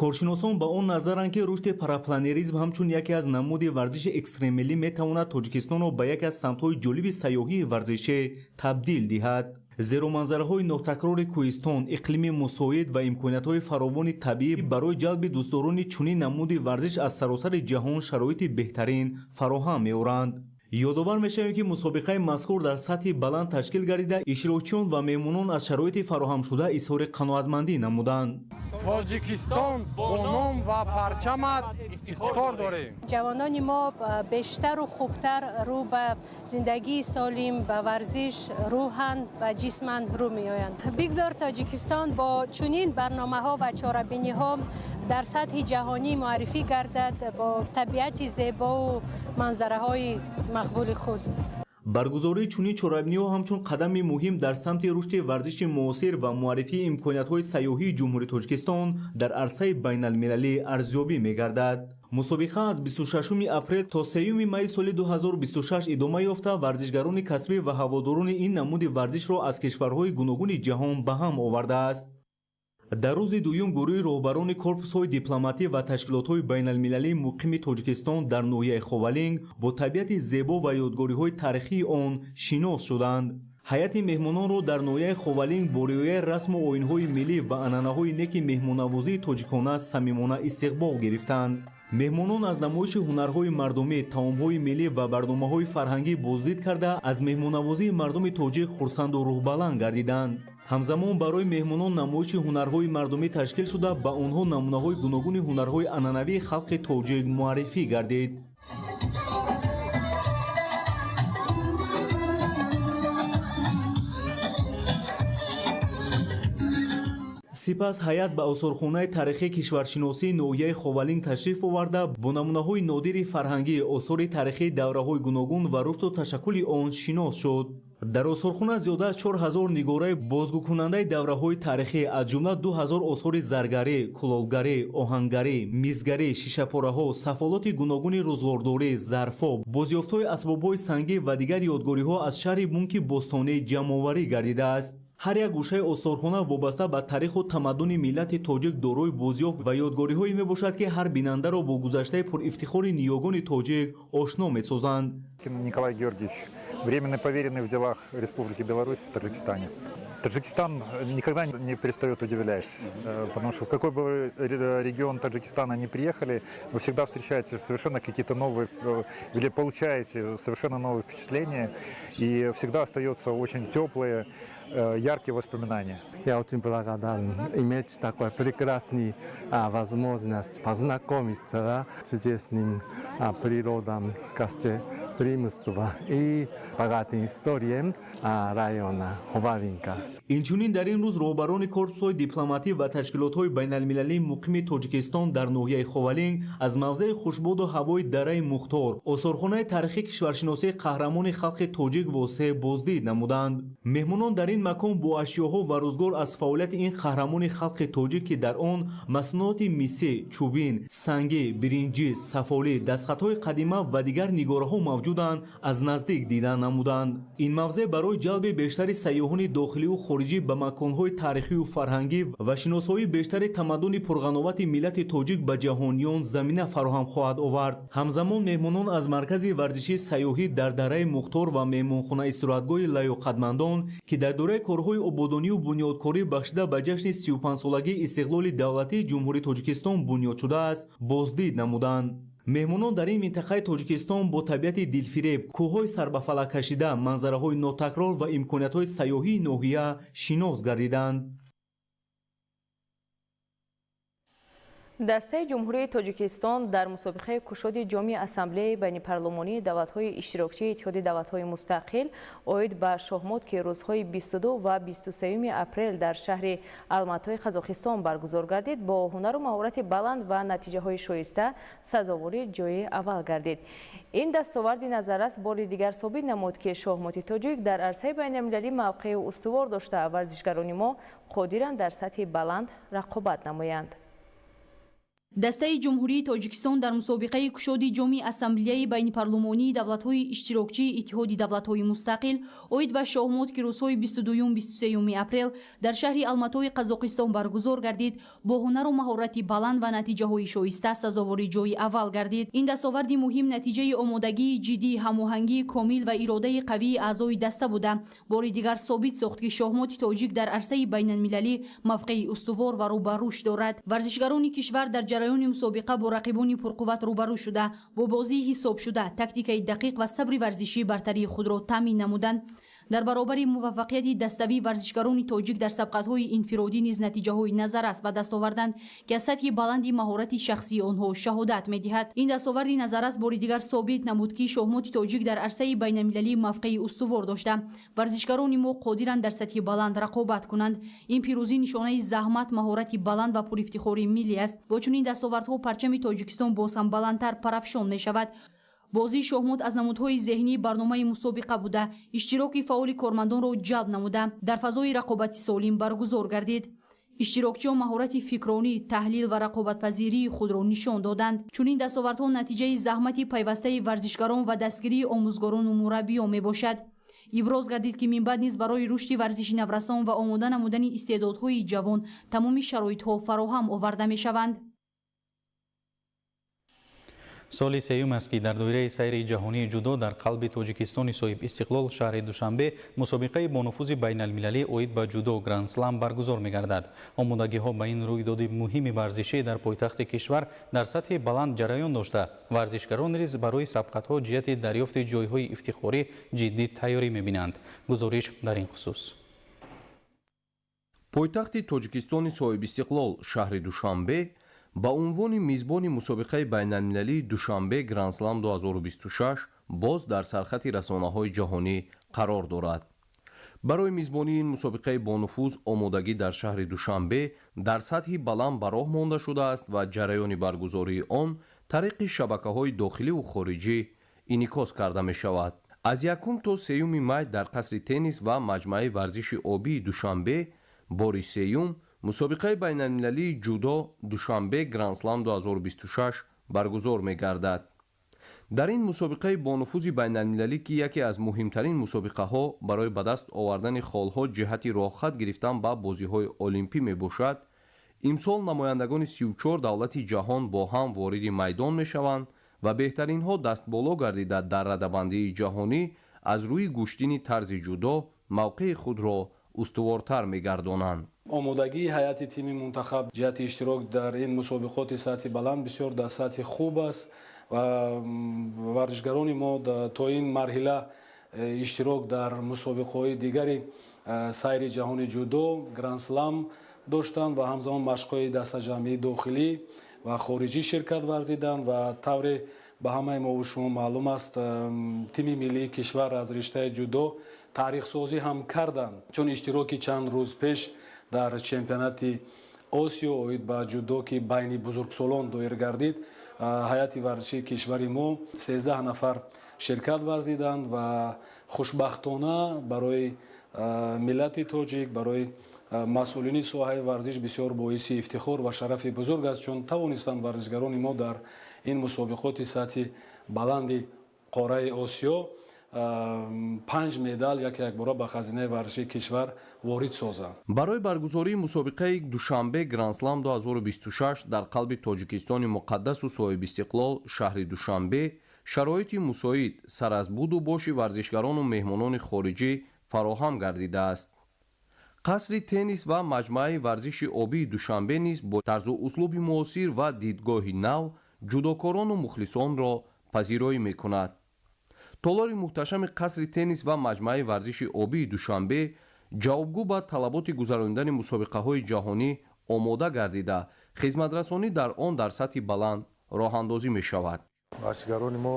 коршиносон ба он назаранд ки рушди парапланеризм ҳамчун яке аз намуди варзиши экстремалӣ метавонад Тоҷикистонро ба яке аз самтҳои ҷолиби сайёҳии варзишӣ табдил диҳад. зеро манзараҳои нотакрори кӯҳистон, иқлими мусоид ва имкониятҳои фаровони табиӣ барои ҷалби дӯстдорони чунин намуди варзиш аз саросари ҷаҳон шароити беҳтарин фароҳам меоранд. ёдовар мешавем ки мусобиқаи мазкур дар сатҳи баланд ташкил гардида иштирокчиён ва меҳмонон аз шароити фароҳамшуда изҳори қаноатмандӣ намуданд. тоҷикистон бо ном ва парчамат ифтихор дорем. ҷавонони мо бештару хубтар рӯ ба зиндагии солим ба варзиш рӯҳан ва ҷисман рӯ меоянд. бигзор тоҷикистон бо чунин барномаҳо ва чорабиниҳо дар сатҳи ҷаҳонӣ муаррифӣ гардад бо табиати зебову манзараҳои мақбули худ. баргузории чунин чорабиниҳо ҳамчун қадами муҳим дар самти рушди варзиши муосир ва муаррифии имкониятҳои сайёҳии ҷумҳурии Тоҷикистон дар арсаи байналмилалӣ арзёбӣ мегардад. мусобиқа аз 26 апрел то 3 майи соли 2026 идома ёфта варзишгарони касбӣ ва ҳаводорони ин намуди варзишро аз кишварҳои гуногуни ҷаҳон ба ҳам овардааст. дар рӯзи дуюм гурӯҳи роҳбарони корпусҳои дипломатӣ ва ташкилотҳои байналмилалии муқими Тоҷикистон дар ноҳияи Ховалинг бо табиати зебо ва ёдгориҳои таърихии он шинос шуданд. ҳайати меҳмононро дар ноҳияи Ховалинг бо риояи расму оинҳои миллӣ ва анъанаҳои неки меҳмоннавозии тоҷикона самимона истиқбол гирифтанд. меҳмонон аз намоиши ҳунарҳои мардумӣ, таомҳои миллӣ ва барномаҳои фарҳангӣ боздид карда аз меҳмоннавозии мардуми тоҷик хурсанду рӯҳбаланд гардиданд. ҳамзамон барои меҳмонон намоиши ҳунарҳои мардумӣ ташкил шуда ба онҳо намунаҳои гуногуни ҳунарҳои анъанавии халқи тоҷик муаррифӣ гардид. сипас ҳайат ба осорхонаи таърихии кишваршиносии ноҳияи Ховалинг ташриф оварда бо намунаҳои нодири фарҳангӣ, осори таърихии давраҳои гуногун ва рушду ташаккули он шинос шуд. дар осорхона зиёда аз 4000 нигораи бозгӯкунандаи давраҳои таърихӣ аз ҷумла 2000 осори заргарӣ, кулолгарӣ, оҳангарӣ, мизгарӣ, шишапораҳо, сафолоти гуногуни рӯзгордорӣ, зарфоб, бозёфтҳои асбобҳои сангӣ ва дигар ёдгориҳо аз шаҳри Мунки Бостонӣ ҷамъоварӣ гардидааст. ҳар як гӯшаи осорхона вобаста ба таъриху тамаддуни миллати тоҷик дорои бозёфт ва ёдгориҳое мебошад ки ҳар бинандаро бо гузаштаи пурифтихори ниёгони тоҷик ошно месозанд. Николай Георгиевич, временный поверенный в делах Республики Беларусь в Таджикистане. Таджикистан никогда не перестает удивлять, потому что в какой бы регион Таджикистана ни приехали, вы всегда встречаете совершенно какие-то новые, или получаете совершенно новые впечатления, и всегда остается очень теплые, яркие воспоминания. Я очень благодарен иметь такой прекрасный возможность познакомиться с чудесным природой, гостеприимства и богатым историям района Ховалинга. инчунин дар ин рӯз роҳбарони корпусҳои дипломатӣ ва ташкилотҳои байналмилалии муқими Тоҷикистон дар ноҳияи Ховалинг аз мавзеи хушбоду ҳавои Дараи Мухтор, осорхонаи таърихии кишваршиносии қаҳрамони халқи тоҷик восеъ боздид намуданд. меҳмонон дар ин макон бо ашёҳо ва рӯзгор аз фаъолияти ин қаҳрамони халқи тоҷик ки дар он маснуоти мисӣ, чӯбин, сангӣ, биринҷӣ, сафолӣ, дастхатҳои қадима ва дигар нигораҳо мавҷуд мавҷуданд аз наздик дидан намуданд. ин мавзеъ барои ҷалби бештари сайёҳони дохиливу хориҷӣ ба маконҳои таърихиву фарҳангӣ ва шиносоии бештари тамаддуни пурғановати миллати тоҷик ба ҷаҳониён замина фароҳам хоҳад овард. ҳамзамон меҳмонон аз маркази варзишии сайёҳӣ дар дараи мухтор ва меҳмонхонаи истироҳатгоҳи лаёқатмандон ки дар дораи корҳои ободониву бунёдкорӣ бахшида ба ҷашни 35-солагии истиқлоли давлатии ҷумҳурии Тоҷикистон бунёд шудааст, боздид намуданд. меҳмонон дар ин минтақаи Тоҷикистон бо табиати дилфиреб, кӯҳҳои сарбафалак кашида, манзараҳои нотакрор ва имкониятҳои сайёҳии ноҳия шинос гардиданд. дастаи ҷумҳурии Тоҷикистон дар мусобиқаи кушоди ҷоми ассамблеяи байнипарлумонии давлатҳои иштирокчии иттиҳоди давлатҳои мустақил оид ба шоҳмот ки рӯзҳои 22 ва 23 апрел дар шаҳри Алматои Қазоқистон баргузор гардид, бо ҳунару маҳорати баланд ва натиҷаҳои шоиста сазовори ҷойи аввал гардид. ин дастоварди назаррас бори дигар собит намуд ки шоҳмоти тоҷик дар арсаи байналмилалӣ мавқеи устувор дошта варзишгарони мо қодиранд дар сатҳи баланд рақобат намоянд. дастаи ҷумҳурии Тоҷикистон дар мусобиқаи кушоди ҷоми ассамблеяи байнипарлумонии давлатҳои иштирокчии иттиҳоди давлатҳои мустақил оид ба шоҳмот ки рӯзҳои 22-23 апрел дар шаҳри Алматои Қазоқистон баргузор гардид, бо ҳунару маҳорати баланд ва натиҷаҳои шоиста сазовори ҷойи аввал гардид. ин дастоварди муҳим натиҷаи омодагии ҷиддӣ, ҳамоҳангии комил ва иродаи қавии аъзои даста буда, бори дигар собит сохт ки шоҳмоти тоҷик дар арсаи байналмилалӣ мавқеи устувор ва рӯ ба рушд дорад. варзишгарони кишвар дар ҷараёни мусобиқа бо рақибони пурқувват рӯбарӯ шуда, бо бозии ҳисобшуда, тактикаи дақиқ ва сабри варзишӣ бартарии худро таъмин намуданд. дар баробари муваффақияти дастави варзишгарони тоҷик дар сабқатҳои инфиродӣ низ натиҷаҳои назаррас ба даст оварданд ки аз сатҳи баланди маҳорати шахсии онҳо шаҳодат медиҳад. ин дастоварди назаррас бори дигар собит намуд ки шоҳмоти тоҷик дар арсаи байналмилалӣ мавқеи устувор дошта варзишгарони мо қодиранд дар сатҳи баланд рақобат кунанд. ин пирӯзӣ нишонаи заҳмат, маҳорати баланд ва пурифтихори миллӣ аст. бо чунин дастовардҳо парчами Тоҷикистон боз ҳам баландтар парафшон мешавад. бозии шоҳмот аз намудҳои зеҳнии барномаи мусобиқа буда, иштироки фаъоли кормандонро ҷалб намуда, дар фазои рақобати солим баргузор гардид. иштирокчиҳон маҳорати фикронӣ, таҳлил ва рақобатпазирии худро нишон доданд. чунин дастовардҳо натиҷаи заҳмати пайвастаи варзишгарон ва дастгирии омӯзгорону мураббиён мебошад. иброз гардид ки минбаъд низ барои рушди варзиши наврасон ва омода намудани истеъдодҳои ҷавон тамоми шароитҳо фароҳам оварда мешаванд. соли сеюм аст ки дар доираи сайри ҷаҳонии ҷудо дар қалби Тоҷикистони соҳиб истиқлол шаҳри Душанбе мусобиқаи бонуфузи байналмилалӣ оид ба ҷудо Гранд Слам баргузор мегардад. омодагиҳо ба ин рӯйдоди муҳими варзишӣ дар пойтахти кишвар дар сатҳи баланд ҷараён дошта, варзишгарон низ барои сабқатҳо ҷиҳати дарёфти ҷойҳои ифтихорӣ ҷиддӣ тайёрӣ мебинанд. гузориш дар ин хусус. пойтахти Тоҷикистони соҳиб истиқлол шаҳри Душанбе ба унвони мизбони мусобиқаи байналмилалии Душанбе Гранд Слам 2026 боз дар сархати расонаҳои ҷаҳонӣ қарор дорад. барои мизбонии ин мусобиқаи бонуфуз омодагӣ дар шаҳри Душанбе дар сатҳи баланд ба роҳ монда шудааст ва ҷараёни баргузории он тариқи шабакаҳои дохиливу хориҷӣ инъикос карда мешавад. аз 1 то 3 май дар қасри теннис ва маҷмӯаи варзиши обии Душанбе бори сеюм мусобиқаи байналмилалии ҷудо Душанбе Гранд Слам 2026 баргузор мегардад. дар ин мусобиқаи бонуфузи байналмилалӣ ки яке аз муҳимтарин мусобиқаҳо барои ба даст овардани холҳо ҷиҳати роҳхат гирифтан ба бозиҳои олимпӣ мебошад, имсол намояндагони 34 давлати ҷаҳон бо ҳам вориди майдон мешаванд ва беҳтаринҳо дастболо гардида дар радабандии ҷаҳонӣ аз рӯи гӯштини тарзи ҷудо мавқеи худро устувортар мегардонанд. омодагии ҳайати тими мунтахаб ҷиҳати иштирок дар ин мусобиқоти сатҳи баланд бисёр дар сатҳи хуб аст ва варзишгарони мо то ин марҳила иштирок дар мусобиқаҳои дигари сайри ҷаҳони ҷудо Гранд Слам доштанд ва ҳамзамон машқҳои дастаҷамъии дохилӣ ва хориҷӣ ширкат варзиданд ва тавре ба ҳамаи мо шумо маълум аст тими миллии кишвар аз риштаи ҷудо таърихсозӣ ҳам карданд, чун иштироки чанд рӯз пеш дар чемпионати Осиё оид ба ҷудо ки байни бузургсолон доир гардид, ҳайати варзишии кишвари мо 13 нафар ширкат варзиданд ва хушбахтона барои миллати тоҷик, барои масъулини соҳаи варзиш бисёр боиси ифтихор ва шарафи бузург аст, чун тавонистанд варзишгарони мо дар ин мусобиқоти сатҳи баланди қораи осиё 5 медал як бора ба хазинаи варзишии кишвар ворид созанд. барои баргузории мусобиқаи душанбе гранд-слам 2026 дар қалби тоҷикистони муқаддасу соҳибистиқлол шаҳри душанбе шароити мусоид сар аз буду боши варзишгарону меҳмонони хориҷӣ фароҳам гардидааст. қасри теннис ва маҷмӯаи варзиши обии душанбе низ бо тарзу услуби муосир ва дидгоҳи нав ҷудокорону мухлисонро пазироӣ мекунад. толори муҳташами қасри теннис ва маҷмӯаи варзиши обии душанбе ҷавобгӯ ба талаботи гузарондани мусобиқаҳои ҷаҳонӣ омода гардида хизматрасонӣ дар он дар сатҳи баланд роҳандозӣ мешавад. варзишгарони мо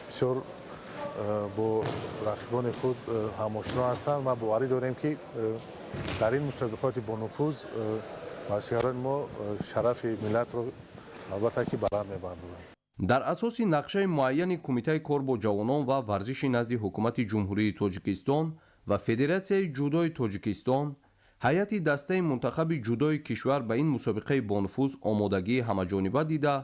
бисёр бо рақибони худ ҳамошино ҳастанд ва боварӣ дорем ки дар ин мусобиқоти бонуфуз варзишгарони мо шарафи миллатро албатта ки баланд мебардоранд. дар асоси нақшаи муайяни кумитаи кор бо ҷавонон ва варзиши назди ҳукумати ҷумҳурии тоҷикистон ва федератсияи ҷудои тоҷикистон ҳайати дастаи мунтахаби ҷудои кишвар ба ин мусобиқаи бонуфуз омодагии ҳамаҷониба дида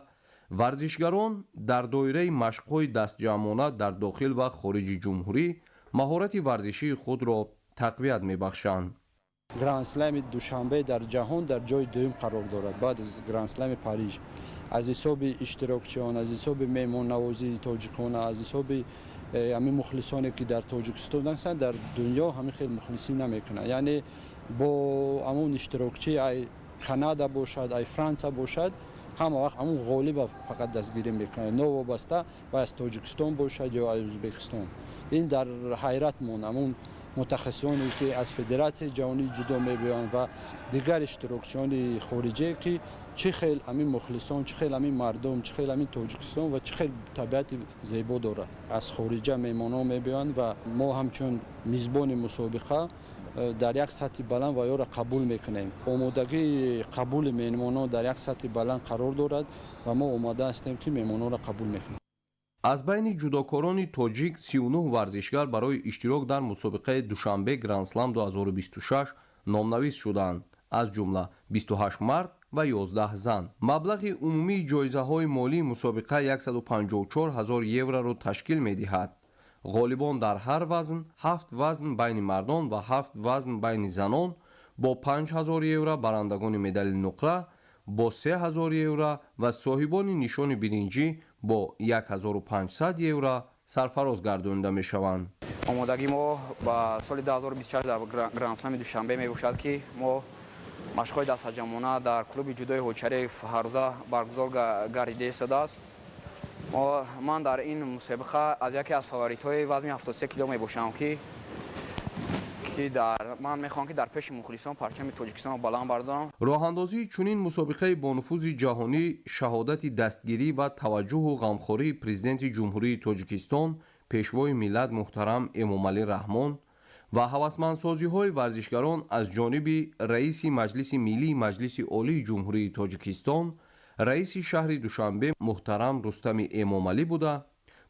варзишгарон дар доираи машқҳои дастҷамъона дар дохил ва хориҷи ҷумҳурӣ маҳорати варзишии худро тақвият мебахшанд. гранд-слами душанбе дар ҷаҳон дар ҷои дуюм қарор дорад баъд аз гранд-слами париж. аз ҳисоби иштирокчиён, аз ҳисоби меҳмоннавозии тоҷикона, аз ҳисоби ҳамин мухлисоне ки дар тоҷикистон ҳастанд дар дунё ҳамин хел мухлисӣ намекунанд. яъне бо ҳамун иштирокчӣ ай канада бошад, ай франсия бошад, ҳама вақт ҳамун ғолиба фақат дастгирӣ мекунад, новобаста вай аз тоҷикистон бошад ё аз ӯзбекистон. ин дар ҳайрат монд ҳамун мутахассисоне ки аз федератсияи ҷаҳонӣ ҷудо мебиёнд ва дигар иштирокчиёни хориҷие ки чӣ хел ҳамин мухлисон, чӣ хел ҳамин мардум, чӣ хел ҳамин тоҷикистон ва чӣ хел табиати зебо дорад. аз хориҷа меҳмонон мебиёнд ва мо ҳамчун мизбони мусобиқа дар як сатҳи баланд ва ёро қабул мекунем. омодагии қабули меҳмонон дар як сатҳи баланд қарор дорад ва мо омода ҳастем ки меҳмононро қабул мекунем. аз байни ҷудокорони тоҷик 39 варзишгар барои иштирок дар мусобиқаи душанбе гранд-слам 2026 номнавис шуданд, аз ҷумла 28 мард ва 11 зан. маблағи умумии ҷоизаҳои молии мусобиқа 154 000 евроро ташкил медиҳад. ғолибон дар ҳар вазн 7 вазн байни мардон ва 7 вазн байни занон бо 5000 евро, барандагони медали нуқра бо 3000 евро ва соҳибони нишони биринҷӣ бо 1500 евро сарфароз гардонида мешаванд. омодаги мо ба соли 2026 дар гранд-слами душанбе мебошад ки мо машқҳои дастаҷамъона дар клуби ҷудои ҳоҷшариф ҳаррӯза баргузор гардида истодааст. ман дар ин мусобиқа аз яке аз фаворитҳои вазни 73 кило мебошам ки ман мехоҳам ки дар пеши мухлисон парчами тоҷикистонро баланд бардорам. роҳандозии чунин мусобиқаи бонуфузи ҷаҳонӣ шаҳодати дастгирӣ ва таваҷҷӯҳу ғамхории президенти ҷумҳурии тоҷикистон пешвои миллат муҳтарам эмомалӣ раҳмон ва ҳавасмандсозиҳои варзишгарон аз ҷониби раиси маҷлиси миллии маҷлиси олии ҷумҳурии тоҷикистон раиси шаҳри душанбе муҳтарам рустами эмомалӣ буда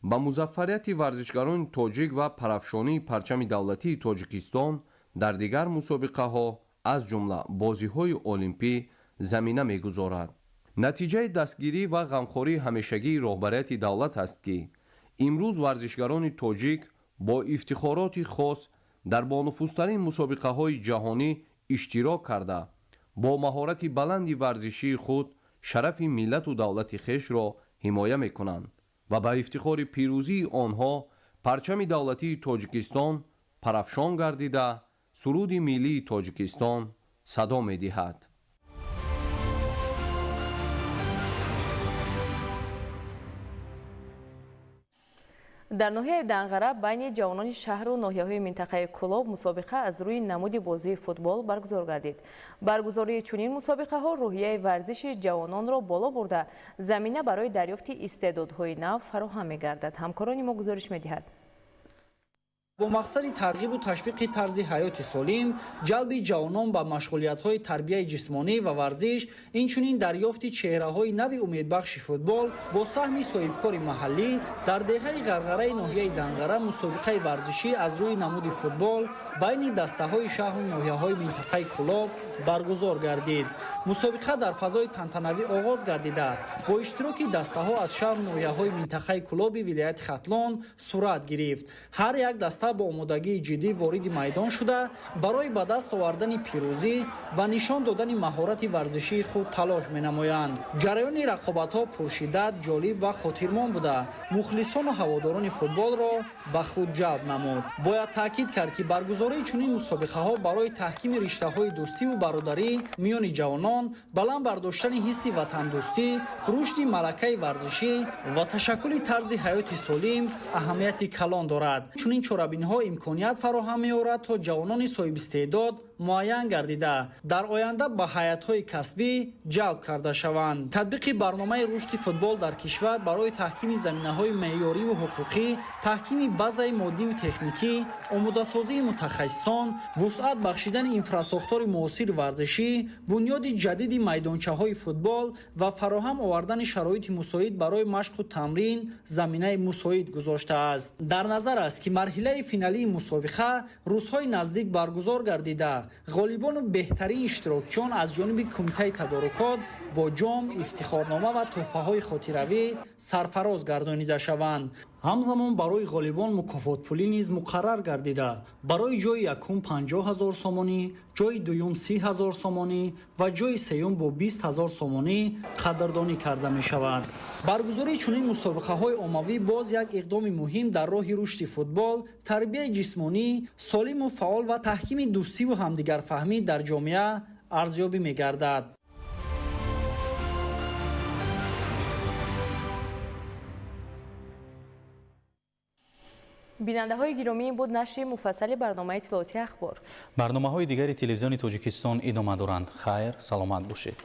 ба музаффарияти варзишгарони тоҷик ва парафшонии парчами давлатии тоҷикистон дар дигар мусобиқаҳо аз ҷумла бозиҳои олимпӣ замина мегузорад. натиҷаи дастгирӣ ва ғамхории ҳамешагии роҳбарияти давлат аст ки имрӯз варзишгарони тоҷик бо ифтихороти хос дар бонуфузтарин мусобиқаҳои ҷаҳонӣ иштирок карда бо маҳорати баланди варзишии худ шарафи миллату давлати хешро ҳимоя мекунанд ва ба ифтихори пирӯзии онҳо парчами давлатии тоҷикистон парафшон гардида суруди миллии тоҷикистон садо медиҳад. дар ноҳияи данғара байни ҷавонони шаҳру ноҳияҳои минтақаи кӯлоб мусобиқа аз рӯи намуди бозии футбол баргузор гардид. баргузории чунин мусобиқаҳо рӯҳияи варзиши ҷавононро боло бурда замина барои дарёфти истеъдодҳои нав фароҳам мегардад. ҳамкорони мо гузориш медиҳад. бо мақсади тарғибу ташвиқи тарзи ҳаёти солим, ҷалби ҷавонон ба машғулиятҳои тарбияи ҷисмонӣ ва варзиш, инчунин дарёфти чеҳраҳои нави умедбахши футбол бо саҳми соҳибкори маҳаллӣ дар деҳаи ғарғараи ноҳияи Данғара мусобиқаи варзишӣ аз рӯи намуди футбол байни дастаҳои шаҳру ноҳияҳои минтақаи Кӯлоб баргузор гардид. мусобиқа дар фазои тантанавӣ оғоз гардида бо иштироки дастаҳо аз шаҳру ноҳияҳои минтақаи Кулоби вилояти Хатлон сурат гирифт. ҳар як даста бо омодагии ҷиддӣ вориди майдон шуда барои ба даст овардани пирӯзӣ ва нишон додани маҳорати варзишии худ талош менамоянд. ҷараёни рақобатҳо пуршиддат, ҷолиб ва хотирмон буда мухлисону ҳаводорони футболро ба худ ҷалб намуд. бояд таъкид кард ки баргузории чунин мусобиқаҳо барои таҳкими риштаҳои дӯстиву бародарӣ миёни ҷавонон, баланд бардоштани ҳисси ватандӯстӣ, рушди малакаи варзишӣ ва ташаккули тарзи ҳаёти солим аҳамияти калон дорад. чунин чорабиниҳо имконият фароҳам меорад то ҷавонони соҳибистеъдод муайян гардида дар оянда ба ҳайатҳои касбӣ ҷалб карда шаванд. татбиқи барномаи рушди футбол дар кишвар барои таҳкими заминаҳои меъёриву ҳуқуқӣ, таҳкими базаи моддиву техникӣ, омодасозии мутахассисон, вусъат бахшидани инфрасохтори муосири варзишӣ, бунёди ҷадиди майдончаҳои футбол ва фароҳам овардани шароити мусоид барои машқу тамрин заминаи мусоид гузоштааст. дар назар аст ки марҳилаи финалии мусобиқа рӯзҳои наздик баргузор гардида ғолибону беҳтарин иштирокчиён аз ҷониби кумитаи тадорукот бо ҷом, ифтихорнома ва тӯҳфаҳои хотиравӣ сарфароз гардонида шаванд. ҳамзамон барои ғолибон мукофотпулӣ низ муқаррар гардида барои ҷои якум 50 000 сомонӣ, ҷои дуюм 30 000 сомонӣ ва ҷои сеюм бо 20 000 сомонӣ қадрдонӣ карда мешавад. баргузории чунин мусобиқаҳои оммавӣ боз як иқдоми муҳим дар роҳи рушди футбол, тарбияи ҷисмонӣ солиму фаъол ва таҳкими дӯстиву ҳамдигарфаҳмӣ дар ҷомеа арзёбӣ мегардад. бинандаҳои гиромӣ буд нашри муфассали барномаи иттилоотии ахбор. барномаҳои дигари телевизиони Тоҷикистон идома доранд. хайр, саломат бошед.